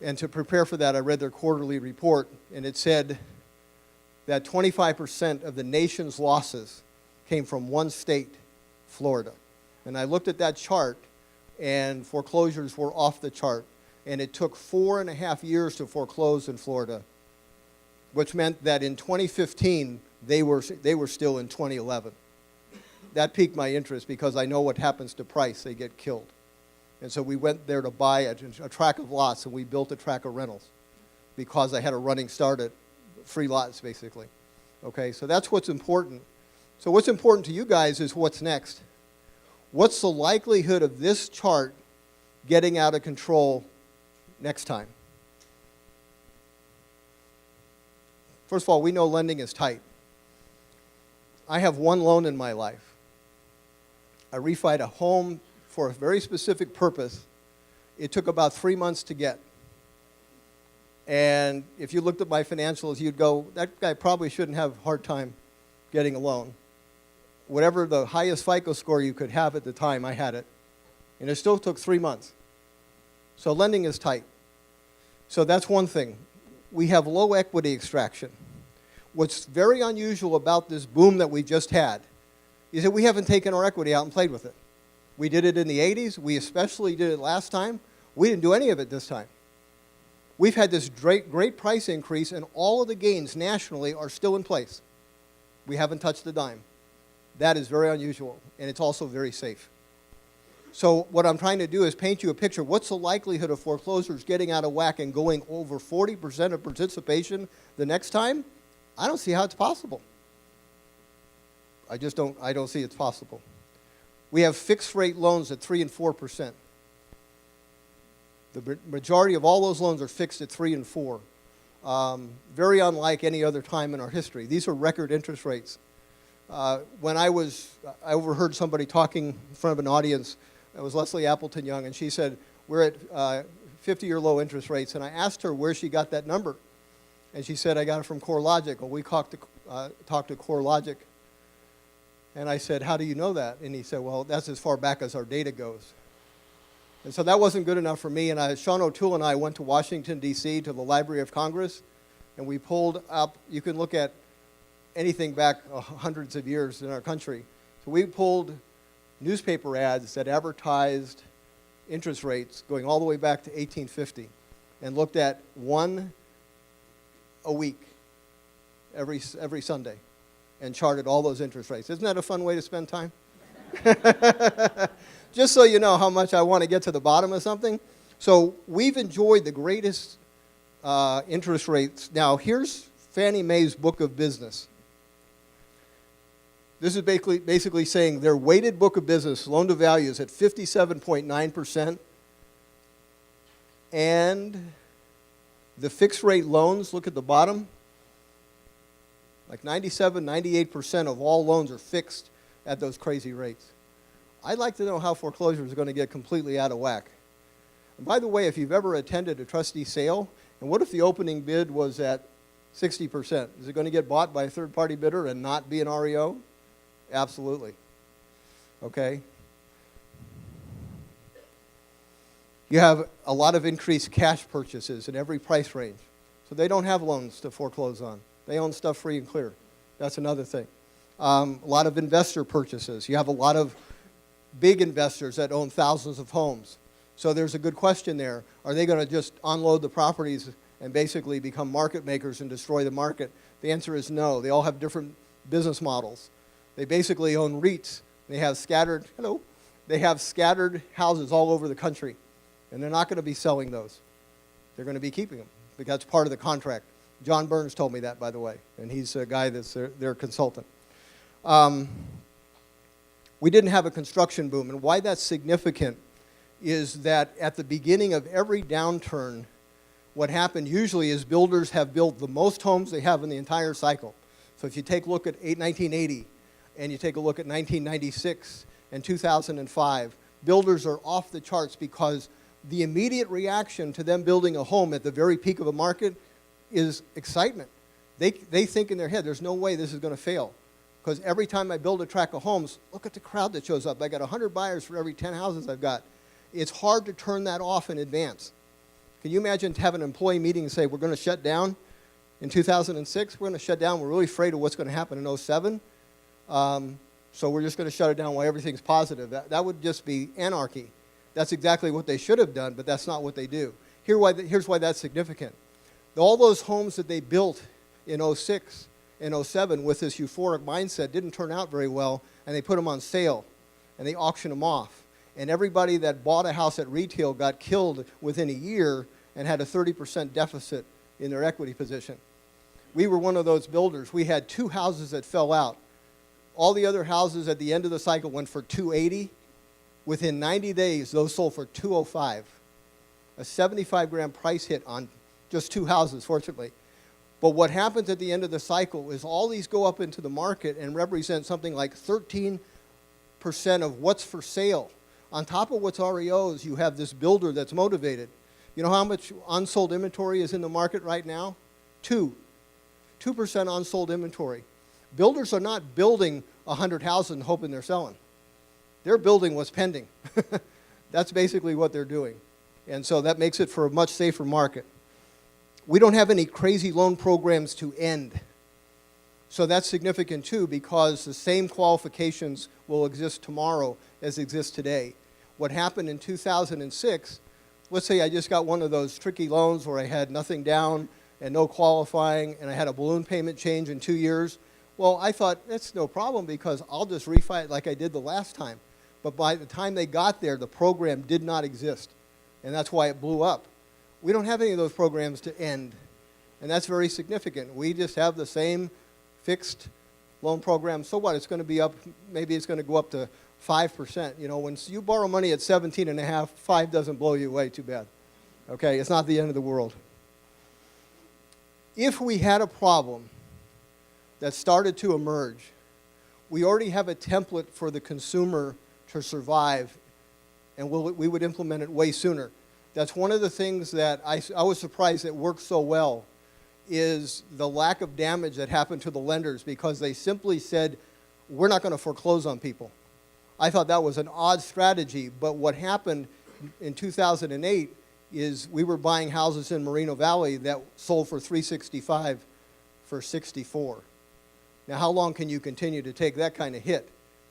And to prepare for that, I read their quarterly report, and it said that 25% of the nation's losses came from one state, Florida. And I looked at that chart, and foreclosures were off the chart. And it took 4.5 years to foreclose in Florida, which meant that in 2015, they were still in 2011. That piqued my interest because I know what happens to price. They get killed. And so we went there to buy a tract of lots, and we built a tract of rentals because I had a running start at free lots, basically. Okay, so that's what's important. So what's important to you guys is what's next. What's the likelihood of this chart getting out of control next time? First of all, we know lending is tight. I have one loan in my life. I refied a home for a very specific purpose. It took about 3 months to get. And if you looked at my financials, you'd go, that guy probably shouldn't have a hard time getting a loan. Whatever the highest FICO score you could have at the time, I had it. And it still took 3 months. So lending is tight. So that's one thing. We have low equity extraction. What's very unusual about this boom that we just had is that we haven't taken our equity out and played with it. We did it in the 80s. We especially did it last time. We didn't do any of it this time. We've had this great price increase, and all of the gains nationally are still in place. We haven't touched a dime. That is very unusual, and it's also very safe. So what I'm trying to do is paint you a picture. What's the likelihood of foreclosures getting out of whack and going over 40% of participation the next time? I don't see how it's possible. I don't see it's possible. We have fixed rate loans at 3 and 4%. The majority of all those loans are fixed at 3 and 4. Very unlike any other time in our history. These are record interest rates. When I overheard somebody talking in front of an audience. It was Leslie Appleton Young, and she said, we're at 50-year low interest rates. And I asked her where she got that number. And she said, I got it from CoreLogic. Well, we talked to CoreLogic. And I said, how do you know that? And he said, well, that's as far back as our data goes. And so that wasn't good enough for me. And Sean O'Toole and I went to Washington, D.C., to the Library of Congress. And we pulled up, you can look at anything back hundreds of years in our country. So we pulled newspaper ads that advertised interest rates going all the way back to 1850 and looked at one a week every Sunday and charted all those interest rates. Isn't that a fun way to spend time? Just so you know how much I want to get to the bottom of something. So we've enjoyed the greatest interest rates. Now here's Fannie Mae's book of business. This is basically saying their weighted book of business, loan to value, is at 57.9%. And the fixed rate loans, look at the bottom, like 97, 98% of all loans are fixed at those crazy rates. I'd like to know how foreclosures are going to get completely out of whack. And by the way, if you've ever attended a trustee sale, and what if the opening bid was at 60%? Is it going to get bought by a third-party bidder and not be an REO? Absolutely. Okay? You have a lot of increased cash purchases in every price range. So they don't have loans to foreclose on. They own stuff free and clear. That's another thing. A lot of investor purchases. You have a lot of big investors that own thousands of homes. So there's a good question there. Are they going to just unload the properties and basically become market makers and destroy the market? The answer is no. They all have different business models. They basically own REITs. They have scattered, they have scattered houses all over the country. And they're not going to be selling those. They're going to be keeping them because that's part of the contract. John Burns told me that, by the way, and he's a guy that's their consultant. We didn't have a construction boom, and why that's significant is that at the beginning of every downturn, what happened usually is builders have built the most homes they have in the entire cycle. So if you take a look at 1980 and you take a look at 1996 and 2005, builders are off the charts because the immediate reaction to them building a home at the very peak of a market is excitement. They think in their head, there's no way this is going to fail. Because every time I build a tract of homes, look at the crowd that shows up. I got 100 buyers for every 10 houses I've got. It's hard to turn that off in advance. Can you imagine to have an employee meeting and say, we're going to shut down in 2006? We're going to shut down. We're really afraid of what's going to happen in 07. So we're just going to shut it down while everything's positive. That would just be anarchy. That's exactly what they should have done, but that's not what they do. Here's why that's significant. All those homes that they built in 06 and 07 with this euphoric mindset didn't turn out very well, and they put them on sale, and they auctioned them off. And everybody that bought a house at retail got killed within a year and had a 30% deficit in their equity position. We were one of those builders. We had 2 houses that fell out. All the other houses at the end of the cycle went for $280. Within 90 days, those sold for $205. A 75-grand price hit on just 2 houses, fortunately. But what happens at the end of the cycle is all these go up into the market and represent something like 13% of what's for sale. On top of what's REOs, you have this builder that's motivated. You know how much unsold inventory is in the market right now? 2% unsold inventory. Builders are not building 100 houses and hoping they're selling. They're building what's pending. That's basically what they're doing. And so that makes it for a much safer market. We don't have any crazy loan programs to end. So that's significant too, because the same qualifications will exist tomorrow as exist today. What happened in 2006, let's say I just got one of those tricky loans where I had nothing down and no qualifying, and I had a balloon payment change in 2 years. Well, I thought, that's no problem because I'll just refi it like I did the last time. But by the time they got there, the program did not exist, and that's why it blew up. We don't have any of those programs to end, and that's very significant. We just have the same fixed loan program. So what? It's going to be up, maybe it's going to go up to 5%. You know, when you borrow money at 17.5, 5 doesn't blow you away too bad. Okay, it's not the end of the world. If we had a problem that started to emerge, we already have a template for the consumer to survive, and we would implement it way sooner. That's one of the things that I was surprised it worked so well, is the lack of damage that happened to the lenders because they simply said, we're not going to foreclose on people. I thought that was an odd strategy, but what happened in 2008 is we were buying houses in Moreno Valley that sold for $365 for $64. Now, how long can you continue to take that kind of hit?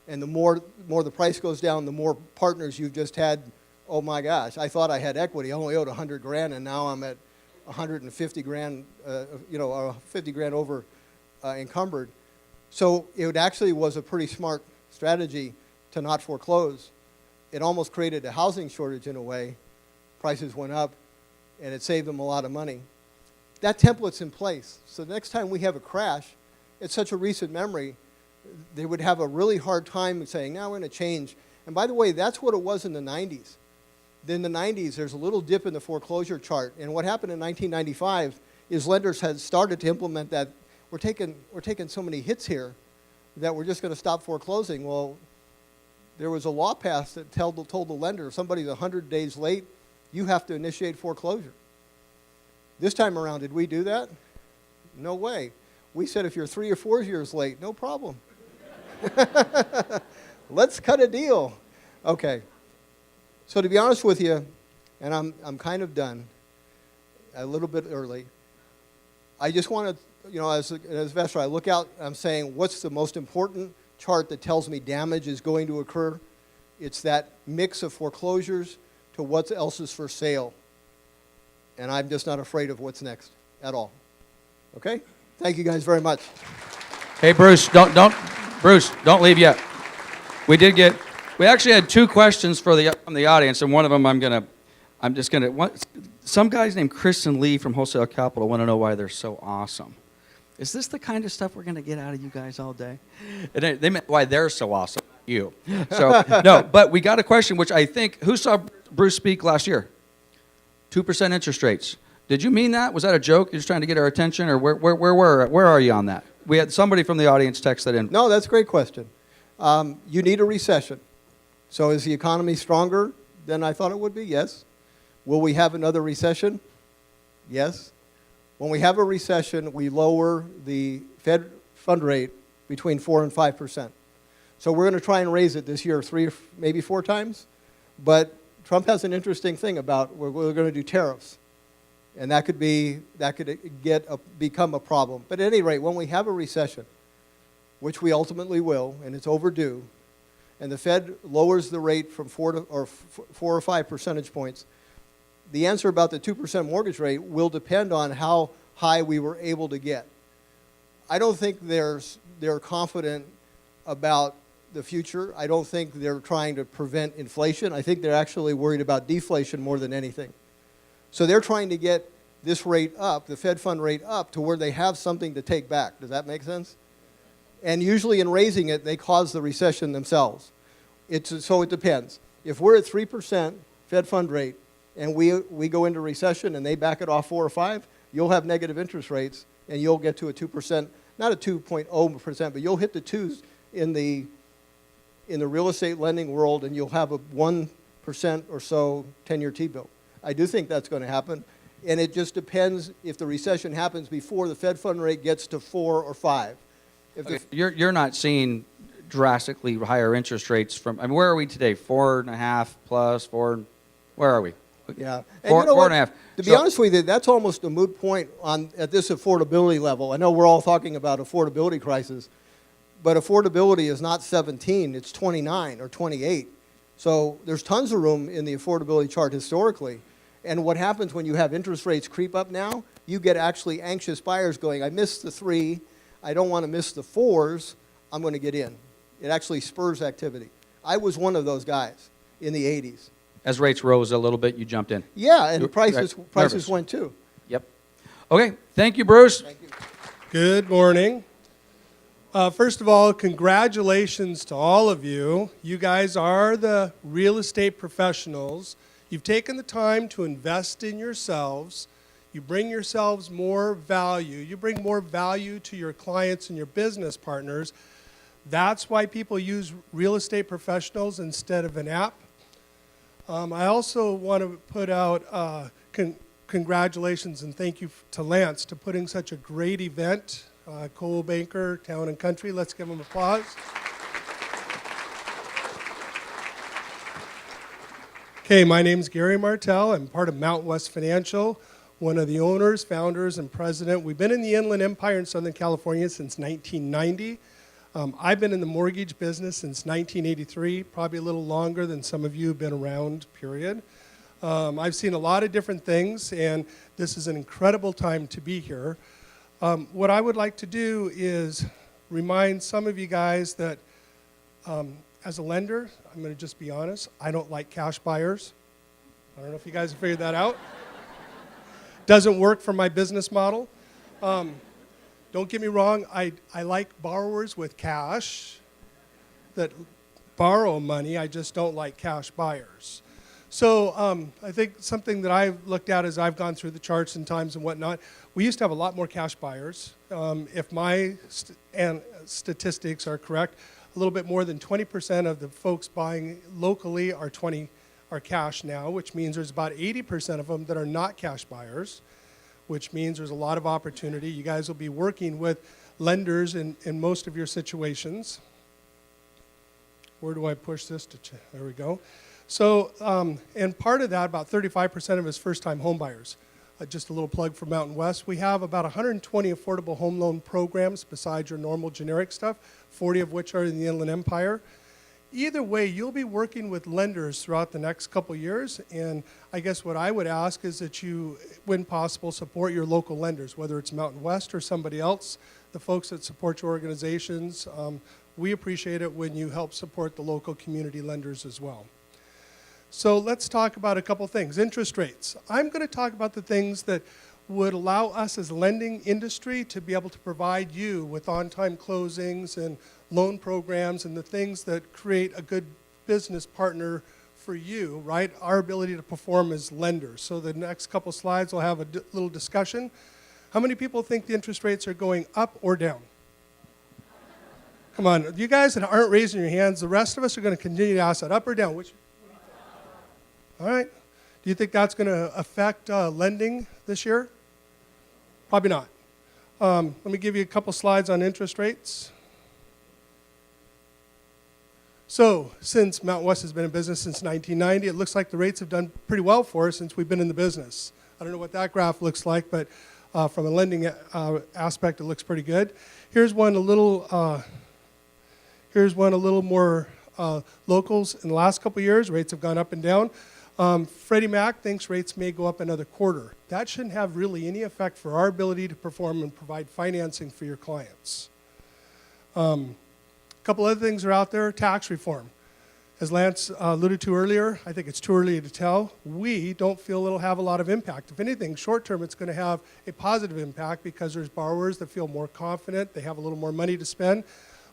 And the more the price goes down, the more partners you've just had. Oh my gosh, I thought I had equity. I only owed 100 grand, and now I'm at 150 grand, 50 grand over encumbered. So it actually was a pretty smart strategy to not foreclose. It almost created a housing shortage in a way. Prices went up, and it saved them a lot of money. That template's in place. So the next time we have a crash, it's such a recent memory, they would have a really hard time saying, now we're going to change. And by the way, that's what it was in the 90s. In the 90s, there's a little dip in the foreclosure chart. And what happened in 1995 is lenders had started to implement that. We're taking so many hits here that we're just going to stop foreclosing. Well, there was a law passed that told the lender, if somebody's 100 days late, you have to initiate foreclosure. This time around, did we do that? No way. We said if you're 3 or 4 years late, no problem. Let's cut a deal. Okay. So to be honest with you, and I'm kind of done, a little bit early. I just want to, you know, as an investor, I look out, I'm saying, what's the most important chart that tells me damage is going to occur? It's that mix of foreclosures to what else is for sale. And I'm just not afraid of what's next at all. Okay? Thank you guys very much. Hey, Bruce, don't leave yet. We actually had 2 questions from the audience, and one of them some guys named Kristen Lee from Wholesale Capital want to know why they're so awesome. Is this the kind of stuff we're going to get out of you guys all day? And they meant why they're so awesome, you. So, no, but we got a question, which I think, who saw Bruce speak last year? 2% interest rates. Did you mean that? Was that a joke? You're just trying to get our attention, or where are you on that? We had somebody from the audience text that in. No, that's a great question. You need a recession. So is the economy stronger than I thought it would be? Yes. Will we have another recession? Yes. When we have a recession, we lower the Fed fund rate between 4 and 5%. So we're going to try and raise it this year 3 or maybe 4 times. But Trump has an interesting thing about we're going to do tariffs. And that could become a problem. But at any rate, when we have a recession, which we ultimately will, and it's overdue, and the Fed lowers the rate from 4 or 5 percentage points, the answer about the 2% mortgage rate will depend on how high we were able to get. I don't think they're confident about the future. I don't think they're trying to prevent inflation. I think they're actually worried about deflation more than anything. So they're trying to get this rate up, the Fed fund rate up, to where they have something to take back. Does that make sense? And usually in raising it, they cause the recession themselves. So it depends. If we're at 3% Fed fund rate and we go into recession and they back it off 4 or 5, you'll have negative interest rates and you'll get to a 2%, not a 2.0%, but you'll hit the 2s in the real estate lending world, and you'll have a 1% or so 10-year T-bill. I do think that's going to happen, and it just depends if the recession happens before the Fed fund rate gets to 4 or 5. Okay. You're not seeing drastically higher interest rates from. I mean, where are we today? 4.5 plus 4. Where are we? Yeah, and 4, you know 4.5. To be honest with you, that's almost a moot point at this affordability level. I know we're all talking about affordability crisis, but affordability is not 17; it's 29 or 28. So there's tons of room in the affordability chart historically. And what happens when you have interest rates creep up now? You get actually anxious buyers going, I missed the 3, I don't want to miss the 4s, I'm going to get in. It actually spurs activity. I was one of those guys in the 80s. As rates rose a little bit, you jumped in. Yeah, and prices Nervous. went too. Yep. Okay, thank you, Bruce. Thank you. Good morning. First of all, congratulations to all of you. You guys are the real estate professionals. You've taken the time to invest in yourselves. You bring yourselves more value. You bring more value to your clients and your business partners. That's why people use real estate professionals instead of an app. I also want to put out congratulations and thank you to Lance to putting such a great event. Coldwell Banker, Town and Country. Let's give them applause. Okay, my name's Gary Martell. I'm part of Mountain West Financial, one of the owners, founders, and president. We've been in the Inland Empire in Southern California since 1990. I've been in the mortgage business since 1983, probably a little longer than some of you have been around, period. I've seen a lot of different things, and this is an incredible time to be here. What I would like to do is remind some of you guys that as a lender, I'm going to just be honest, I don't like cash buyers. I don't know if you guys have figured that out. Doesn't work for my business model. Don't get me wrong, I like borrowers with cash that borrow money. I just don't like cash buyers. So I think something that I've looked at as I've gone through the charts and times and whatnot, we used to have a lot more cash buyers. If my statistics are correct, a little bit more than 20% of the folks buying locally are cash now, which means there's about 80% of them that are not cash buyers, which means there's a lot of opportunity. You guys will be working with lenders in most of your situations. Where do I push this to? There we go. So, and part of that, about 35% of is first-time home buyers. Just a little plug for Mountain West. We have about 120 affordable home loan programs besides your normal generic stuff, 40 of which are in the Inland Empire. Either way, you'll be working with lenders throughout the next couple years, and I guess what I would ask is that you, when possible, support your local lenders, whether it's Mountain West or somebody else, the folks that support your organizations. We appreciate it when you help support the local community lenders as well. So let's talk about a couple things. Interest rates. I'm going to talk about the things that would allow us as a lending industry to be able to provide you with on-time closings and loan programs and the things that create a good business partner for you, right? Our ability to perform as lenders. So the next couple slides will have a little discussion. How many people think the interest rates are going up or down? Come on, you guys that aren't raising your hands, the rest of us are going to continue to ask that, up or down? Which? All right. Do you think that's going to affect lending this year? Probably not. Let me give you a couple slides on interest rates. So, since Mountain West has been in business since 1990, it looks like the rates have done pretty well for us since we've been in the business. I don't know what that graph looks like, but from a lending aspect, it looks pretty good. Here's one a little more locals in the last couple of years. Rates have gone up and down. Freddie Mac thinks rates may go up another quarter. That shouldn't have really any effect for our ability to perform and provide financing for your clients. A couple other things are out there. Tax reform. As Lance alluded to earlier, I think it's too early to tell. We don't feel it'll have a lot of impact. If anything, short term, it's going to have a positive impact because there's borrowers that feel more confident. They have a little more money to spend.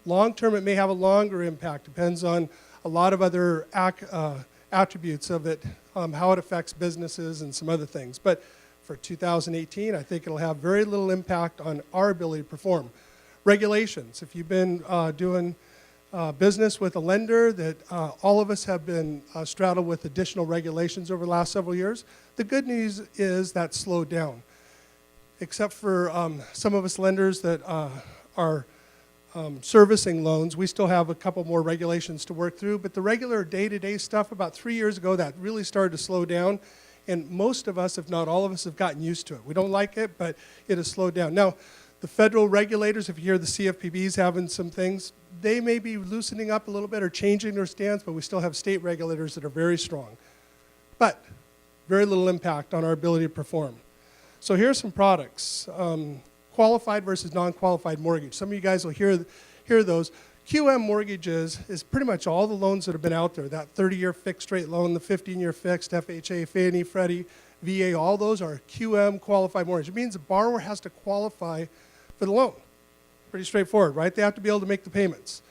Long term, it may have a longer impact. Depends on a lot of other attributes of it, how it affects businesses and some other things. But for 2018, I think it'll have very little impact on our ability to perform. Regulations. If you've been doing business with a lender, that all of us have been straddled with additional regulations over the last several years. The good news is that slowed down. Except for some of us lenders that are servicing loans, we still have a couple more regulations to work through, but the regular day-to-day stuff, about 3 years ago, that really started to slow down, and most of us, if not all of us, have gotten used to it. We don't like it, but it has slowed down. Now, the federal regulators, if you hear the CFPBs having some things, they may be loosening up a little bit or changing their stance, but we still have state regulators that are very strong. But very little impact on our ability to perform. So here's some products. Qualified versus non-qualified mortgage. Some of you guys will hear those. QM mortgages is pretty much all the loans that have been out there. That 30-year fixed rate loan, the 15-year fixed, FHA, Fannie, Freddie, VA, all those are QM qualified mortgage. It means the borrower has to qualify for the loan. Pretty straightforward, right? They have to be able to make the payments.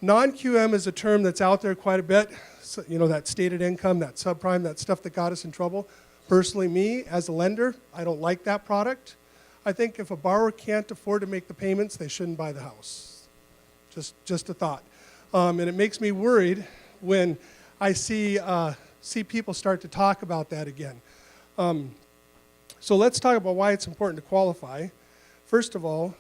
Non-QM is a term that's out there quite a bit. So, you know, that stated income, that subprime, that stuff that got us in trouble. Personally, me, as a lender, I don't like that product. I think if a borrower can't afford to make the payments, they shouldn't buy the house. Just a thought. And it makes me worried when I see people start to talk about that again. So let's talk about why it's important to qualify. First of all,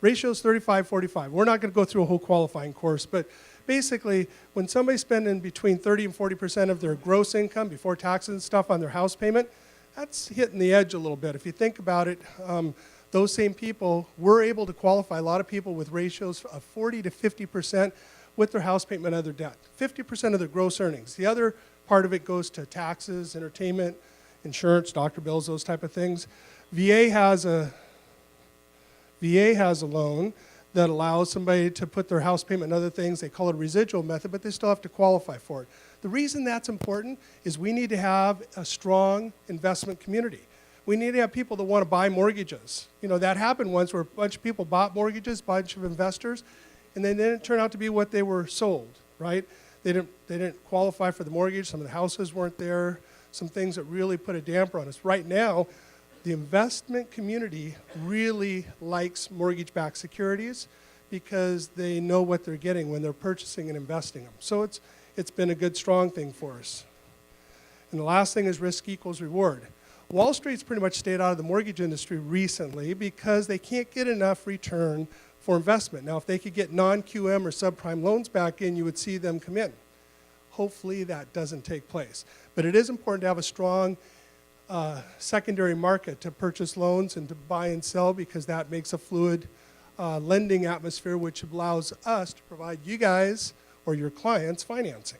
ratio is 35-45. We're not going to go through a whole qualifying course, but basically, when somebody's spending between 30 and 40% of their gross income before taxes and stuff on their house payment, that's hitting the edge a little bit. If you think about it, those same people were able to qualify, a lot of people with ratios of 40 to 50% with their house payment and other debt. 50% of their gross earnings. The other part of it goes to taxes, entertainment, insurance, doctor bills, those type of things. VA has a loan that allows somebody to put their house payment and other things. They call it a residual method, but they still have to qualify for it. The reason that's important is we need to have a strong investment community. We need to have people that want to buy mortgages. You know, that happened once where a bunch of people bought mortgages, a bunch of investors, and then they didn't turn out to be what they were sold, right? They didn't qualify for the mortgage. Some of the houses weren't there. Some things that really put a damper on us. Right now, the investment community really likes mortgage-backed securities because they know what they're getting when they're purchasing and investing them. So it's been a good, strong thing for us. And the last thing is risk equals reward. Wall Street's pretty much stayed out of the mortgage industry recently because they can't get enough return for investment. Now, if they could get non-QM or subprime loans back in, you would see them come in. Hopefully that doesn't take place. But it is important to have a strong secondary market to purchase loans and to buy and sell, because that makes a fluid lending atmosphere, which allows us to provide you guys or your clients financing.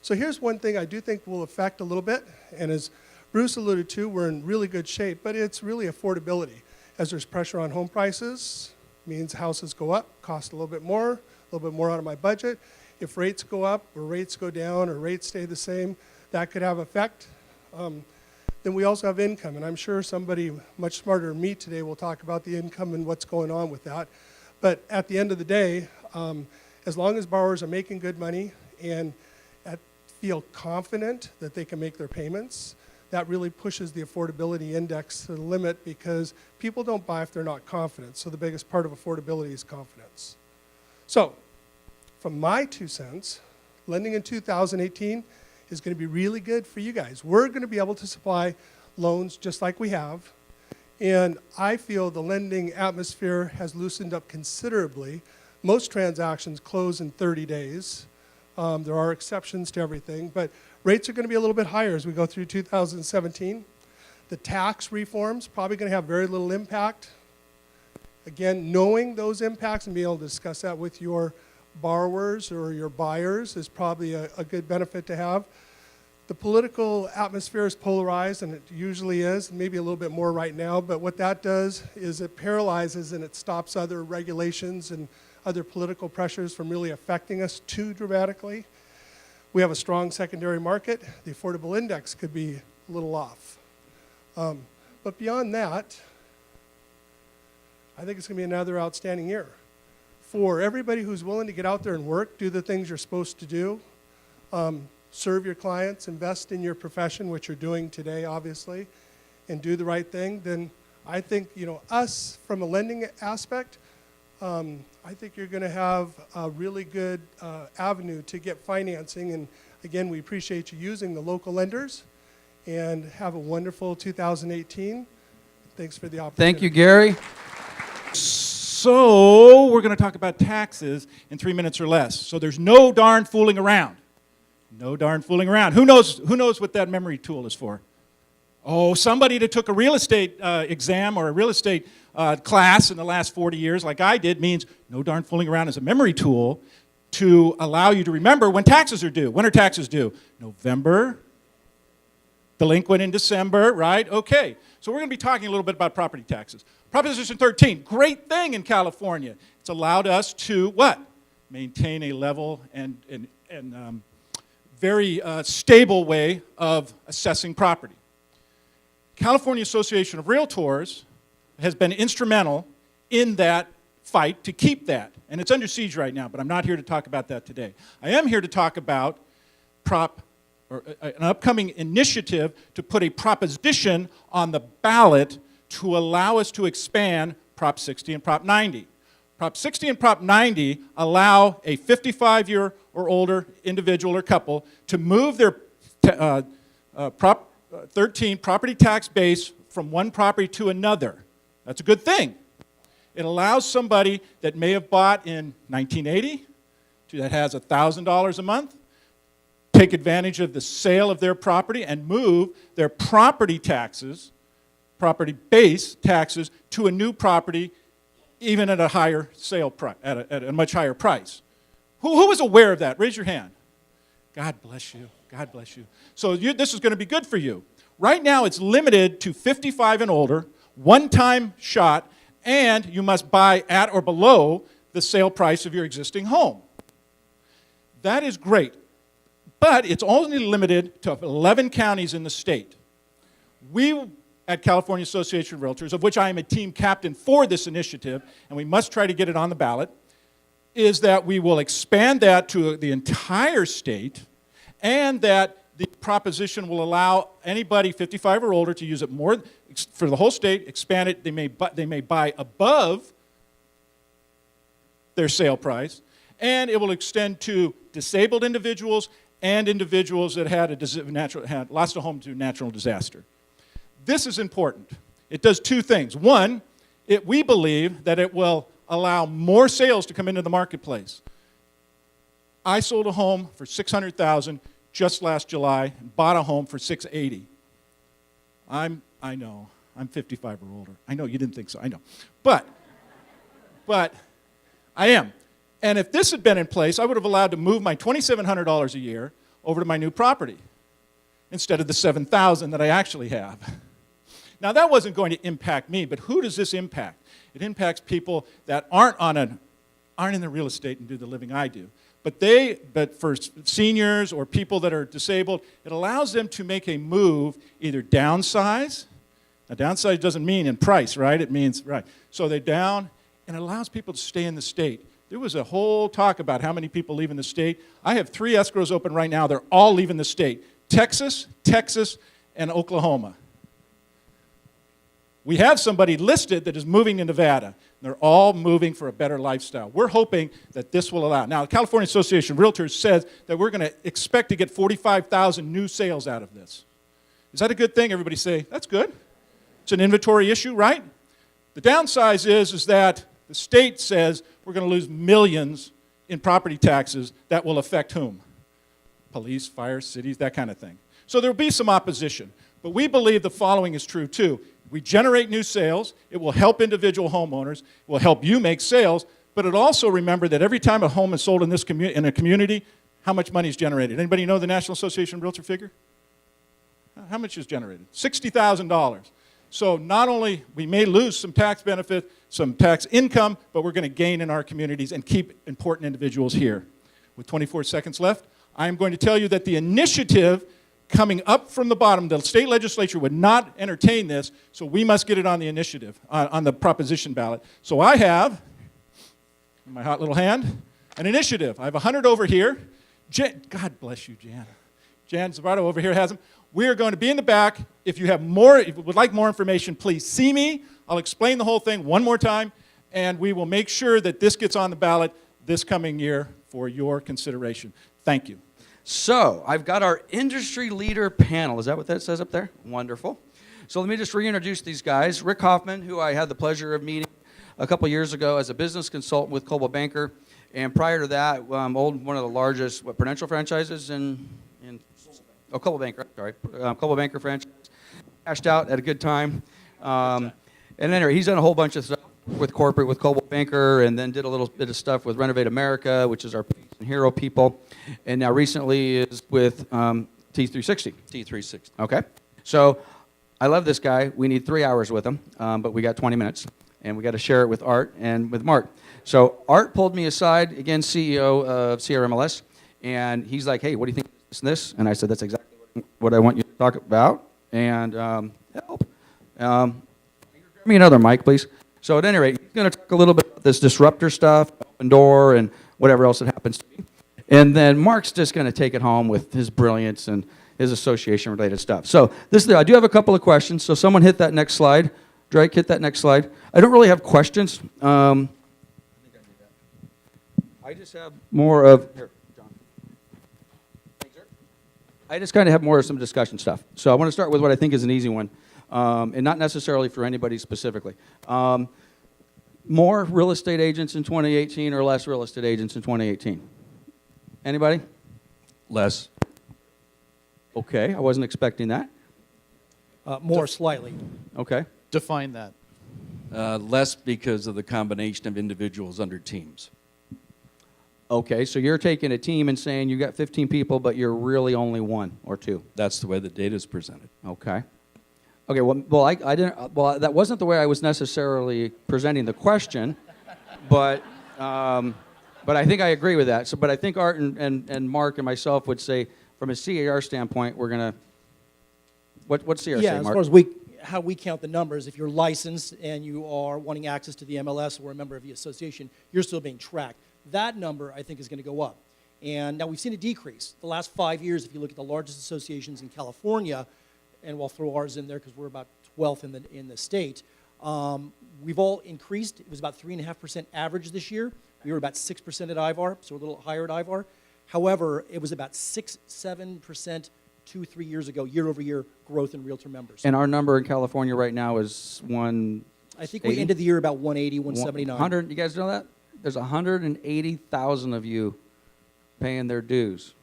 So here's one thing I do think will affect a little bit, and as Bruce alluded to, we're in really good shape, but it's really affordability. As there's pressure on home prices, means houses go up, cost a little bit more out of my budget. If rates go up or rates go down or rates stay the same, that could have effect. Then we also have income, and I'm sure somebody much smarter than me today will talk about the income and what's going on with that. But at the end of the day, as long as borrowers are making good money and feel confident that they can make their payments, that really pushes the affordability index to the limit, because people don't buy if they're not confident. So the biggest part of affordability is confidence. So from my 2 cents, lending in 2018 is going to be really good for you guys. We're going to be able to supply loans just like we have. And I feel the lending atmosphere has loosened up considerably. Most transactions close in 30 days. There are exceptions to everything, but rates are going to be a little bit higher as we go through 2017. The tax reforms probably going to have very little impact. Again, knowing those impacts and being able to discuss that with your borrowers or your buyers is probably a good benefit to have. The political atmosphere is polarized, and it usually is, maybe a little bit more right now, but what that does is it paralyzes and it stops other regulations and other political pressures from really affecting us too dramatically. We have a strong secondary market. The affordable index could be a little off. But beyond that, I think it's going to be another outstanding year. For everybody who's willing to get out there and work, do the things you're supposed to do, serve your clients, invest in your profession, which you're doing today, obviously, and do the right thing, then I think, us from a lending aspect, I think you're going to have a really good avenue to get financing. And again, we appreciate you using the local lenders, and have a wonderful 2018. Thanks for the opportunity. Thank you, Gary. So we're going to talk about taxes in 3 minutes or less. So there's no darn fooling around. No darn fooling around. Who knows what that memory tool is for? Oh, somebody that took a real estate exam or a real estate class in the last 40 years, like I did, means no darn fooling around is a memory tool to allow you to remember when taxes are due. When are taxes due? November, delinquent in December, right? Okay, so we're going to be talking a little bit about property taxes. Proposition 13, great thing in California. It's allowed us to, what? Maintain a level and very stable way of assessing property. California Association of Realtors has been instrumental in that fight to keep that. And it's under siege right now, but I'm not here to talk about that today. I am here to talk about an upcoming initiative to put a proposition on the ballot to allow us to expand Prop 60 and Prop 90. Prop 60 and Prop 90 allow a 55-year or older individual or couple to move their Prop 13 property tax base from one property to another. That's a good thing. It allows somebody that may have bought in 1980, that has $1,000 a month, take advantage of the sale of their property and move their property taxes, property base taxes, to a new property, even at a higher sale price, at a much higher price. Who was aware of that? Raise your hand. God bless you. God bless you. So this is going to be good for you. Right now, it's limited to 55 and older, one-time shot, and you must buy at or below the sale price of your existing home. That is great, but it's only limited to 11 counties in the state. We at California Association of Realtors, of which I am a team captain for this initiative, and we must try to get it on the ballot, is that we will expand that to the entire state, and that the proposition will allow anybody 55 or older to use it more for the whole state, expand it. They may buy above their sale price, and it will extend to disabled individuals and individuals that had lost a home to natural disaster. This is important. It does two things. One, we believe that it will allow more sales to come into the marketplace. I sold a home for $600,000 just last July, and bought a home for $680,000. I know, I'm 55 or older. I know you didn't think so, I know. But I am. And if this had been in place, I would have allowed to move my $2,700 a year over to my new property instead of the $7,000 that I actually have. Now, that wasn't going to impact me, but who does this impact? It impacts people that aren't in the real estate and do the living I do. But for seniors or people that are disabled, it allows them to make a move, either downsize. Now, downsize doesn't mean in price, right? It means, right. So they down, and it allows people to stay in the state. There was a whole talk about how many people leave in the state. I have 3 escrows open right now. They're all leaving the state. Texas, and Oklahoma. We have somebody listed that is moving to Nevada. They're all moving for a better lifestyle. We're hoping that this will allow. Now, the California Association of Realtors says that we're going to expect to get 45,000 new sales out of this. Is that a good thing? Everybody say, that's good. It's an inventory issue, right? The downside is that the state says we're going to lose millions in property taxes that will affect whom? Police, fire, cities, that kind of thing. So there will be some opposition. But we believe the following is true, too. We generate new sales. It will help individual homeowners. It will help you make sales. But it also, remember that every time a home is sold in this in a community, how much money is generated? Anybody know the National Association of Realtor figure? How much is generated? $60,000. So not only we may lose some tax benefit, some tax income, but we're going to gain in our communities and keep important individuals here. With 24 seconds left, I am going to tell you that the initiative coming up from the bottom, the state legislature would not entertain this, so we must get it on the initiative, on the proposition ballot. So I have, in my hot little hand, an initiative. I have 100 over here. God bless you, Jan. Jan Zavardo over here has them. We are going to be in the back. If you have more, if you would like more information, please see me. I'll explain the whole thing one more time, and we will make sure that this gets on the ballot this coming year for your consideration. Thank you. So, I've got our industry leader panel. Is that what that says up there? Wonderful. So let me just reintroduce these guys. Rick Hoffman, who I had the pleasure of meeting a couple years ago as a business consultant with Coldwell Banker. And prior to that, owned one of the largest Prudential franchises Coldwell Banker, sorry. Coldwell Banker franchise. Cashed out at a good time. And anyway, he's done a whole bunch of stuff with corporate, with Coldwell Banker, and then did a little bit of stuff with Renovate America, which is our hero people. And now recently is with T360. T360. Okay. So I love this guy. We need 3 hours with him, but we got 20 minutes. And we got to share it with Art and with Mark. So Art pulled me aside, again, CEO of CRMLS, and he's like, hey, what do you think of this and this? And I said, that's exactly what I want you to talk about. And help. Give me another mic, please. So at any rate, he's going to talk a little bit about this disruptor stuff, open door, and whatever else it happens to be. And then Mark's just going to take it home with his brilliance and his association-related stuff. So I do have a couple of questions. So someone hit that next slide. Drake, hit that next slide. I don't really have questions. I think I do that. I just have more of... Here, John. Thanks, sir. I just kind of have more of some discussion stuff. So I want to start with what I think is an easy one, and not necessarily for anybody specifically. More real estate agents in 2018 or less real estate agents in 2018? Anybody? Less. Okay, I wasn't expecting that. More slightly. Okay. Define that. Less because of the combination of individuals under teams. Okay, so you're taking a team and saying you got 15 people, but you're really only one or two. That's the way the data is presented. Okay. Okay. Well, I didn't. Well, that wasn't the way I was necessarily presenting the question, but I think I agree with that. So, but I think Art and Mark and myself would say, from a CAR standpoint, we're gonna. What's CAR say, Yeah, as Mark? far as how we count the numbers, if you're licensed and you are wanting access to the MLS or a member of the association, you're still being tracked. That number, I think, is going to go up. And now we've seen a decrease. The last 5 years, if you look at the largest associations in California, and we'll throw ours in there because we're about 12th in the state, we've all increased. It was about 3.5% average this year. We were about 6% at IVAR, so we're a little higher at IVAR. However, it was about 6-7% 2-3 years ago, year-over-year growth in Realtor members. And our number in California right now is I think we 80? ended the year about 180, 179. 100, you guys know that? There's 180,000 of you paying their dues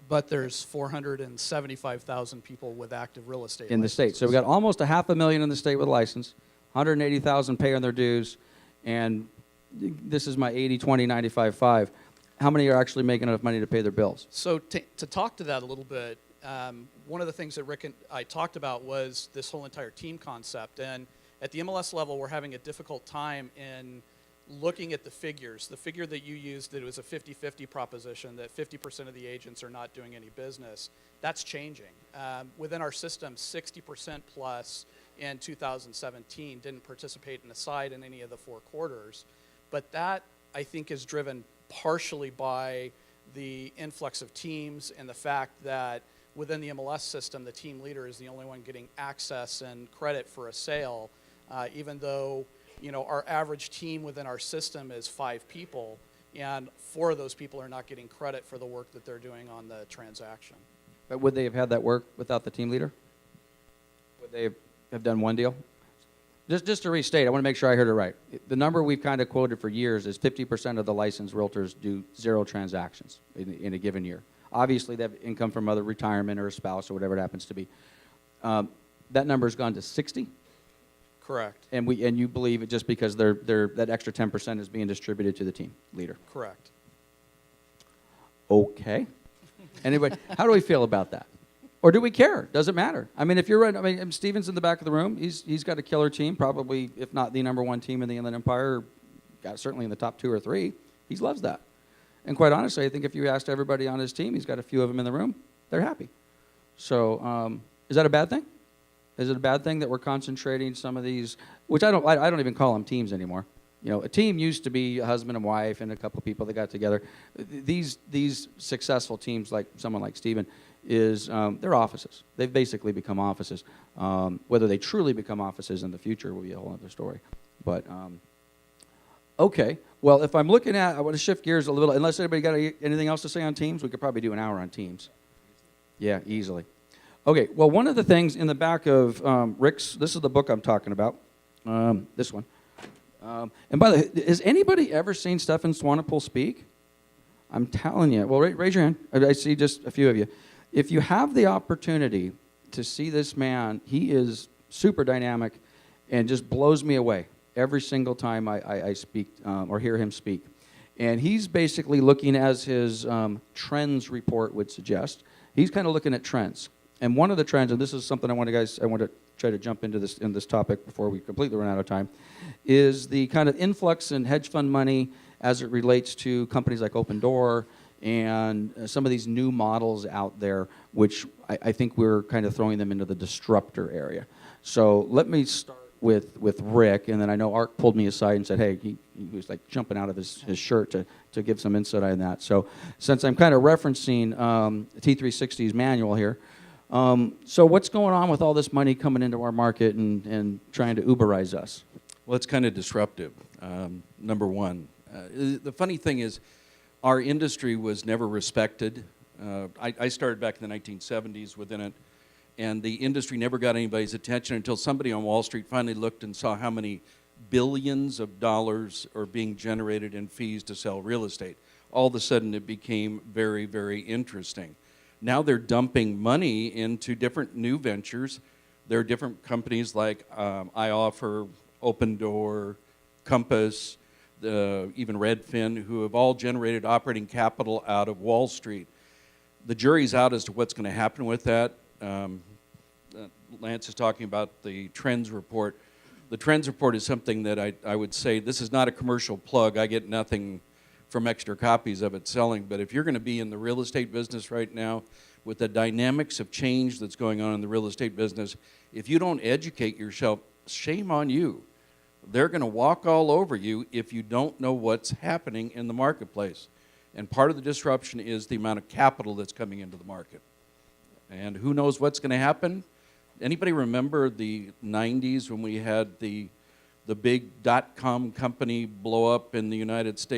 But there's 475,000 people with active real estate in the state. So we got almost 500,000 in the state with a license, 180,000 paying their dues, and this is my 80-20, 95-5. How many are actually making enough money to pay their bills? So to talk to that a little bit, one of the things that Rick and I talked about was this whole entire team concept. And at the MLS level, we're having a difficult time in looking at the figures. The figure that you used, that it was a 50-50 proposition, that 50% of the agents are not doing any business, that's changing. Within our system, 60% plus in 2017 didn't participate in a side in any of the 4 quarters. But that, I think, is driven partially by the influx of teams and the fact that within the MLS system, the team leader is the only one getting access and credit for a sale, even though our average team within our system is 5 people, and 4 of those people are not getting credit for the work that they're doing on the transaction. But would they have had that work without the team leader? Would they have done one deal? Just to restate, I want to make sure I heard it right. The number we've kind of quoted for years is 50% of the licensed realtors do 0 transactions in a given year. Obviously, they have income from other retirement or a spouse or whatever it happens to be. That number has gone to 60? Correct. And you believe it just because that extra 10% is being distributed to the team leader? Correct. Okay. Anybody, how do we feel about that? Or do we care? Does it matter? I mean, if you're right, I mean, Steven's in the back of the room. He's got a killer team, probably, if not the #1 team in the Inland Empire, certainly in the top 2 or 3. He loves that. And quite honestly, I think if you asked everybody on his team, he's got a few of them in the room, they're happy. So is that a bad thing? Is it a bad thing that we're concentrating some of these, which I don't even call them teams anymore. A team used to be a husband and wife and a couple of people that got together. These successful teams, like someone like Steven, they're offices. They've basically become offices. Whether they truly become offices in the future will be a whole other story. But okay, well, if I'm looking at, I want to shift gears a little. Unless anybody got anything else to say on teams, we could probably do an hour on teams. Yeah, easily. Okay, well, one of the things in the back of Rick's, this is the book I'm talking about, this one. And by the way, has anybody ever seen Stefan Swanepoel speak? I'm telling you. Well, raise your hand. I see just a few of you. If you have the opportunity to see this man, he is super dynamic and just blows me away every single time I speak or hear him speak. And he's basically looking, as his trends report would suggest, he's kind of looking at trends. And one of the trends, and this is something I want to try to jump into this topic before we completely run out of time, is the kind of influx in hedge fund money as it relates to companies like Opendoor and some of these new models out there, which I think we're kind of throwing them into the disruptor area. So let me start with Rick, and then I know Art pulled me aside and said, hey, he was like jumping out of his shirt to give some insight on that. So since I'm kind of referencing T360's manual here, so what's going on with all this money coming into our market and trying to Uberize us? Well, it's kind of disruptive, number one. The funny thing is, our industry was never respected. I started back in the 1970s within it, and the industry never got anybody's attention until somebody on Wall Street finally looked and saw how many billions of dollars are being generated in fees to sell real estate. All of a sudden, it became very, very interesting. Now they're dumping money into different new ventures. There are different companies like iOffer, Opendoor, Compass, even Redfin, who have all generated operating capital out of Wall Street. The jury's out as to what's going to happen with that. Lance is talking about the Trends Report. The Trends Report is something that I would say, this is not a commercial plug. I get nothing from extra copies of it selling, but if you're going to be in the real estate business right now, with the dynamics of change that's going on in the real estate business, if you don't educate yourself, shame on you. They're going to walk all over you if you don't know what's happening in the marketplace. And part of the disruption is the amount of capital that's coming into the market. And who knows what's going to happen? Anybody remember the 90s when we had the big .com company blow up in the United States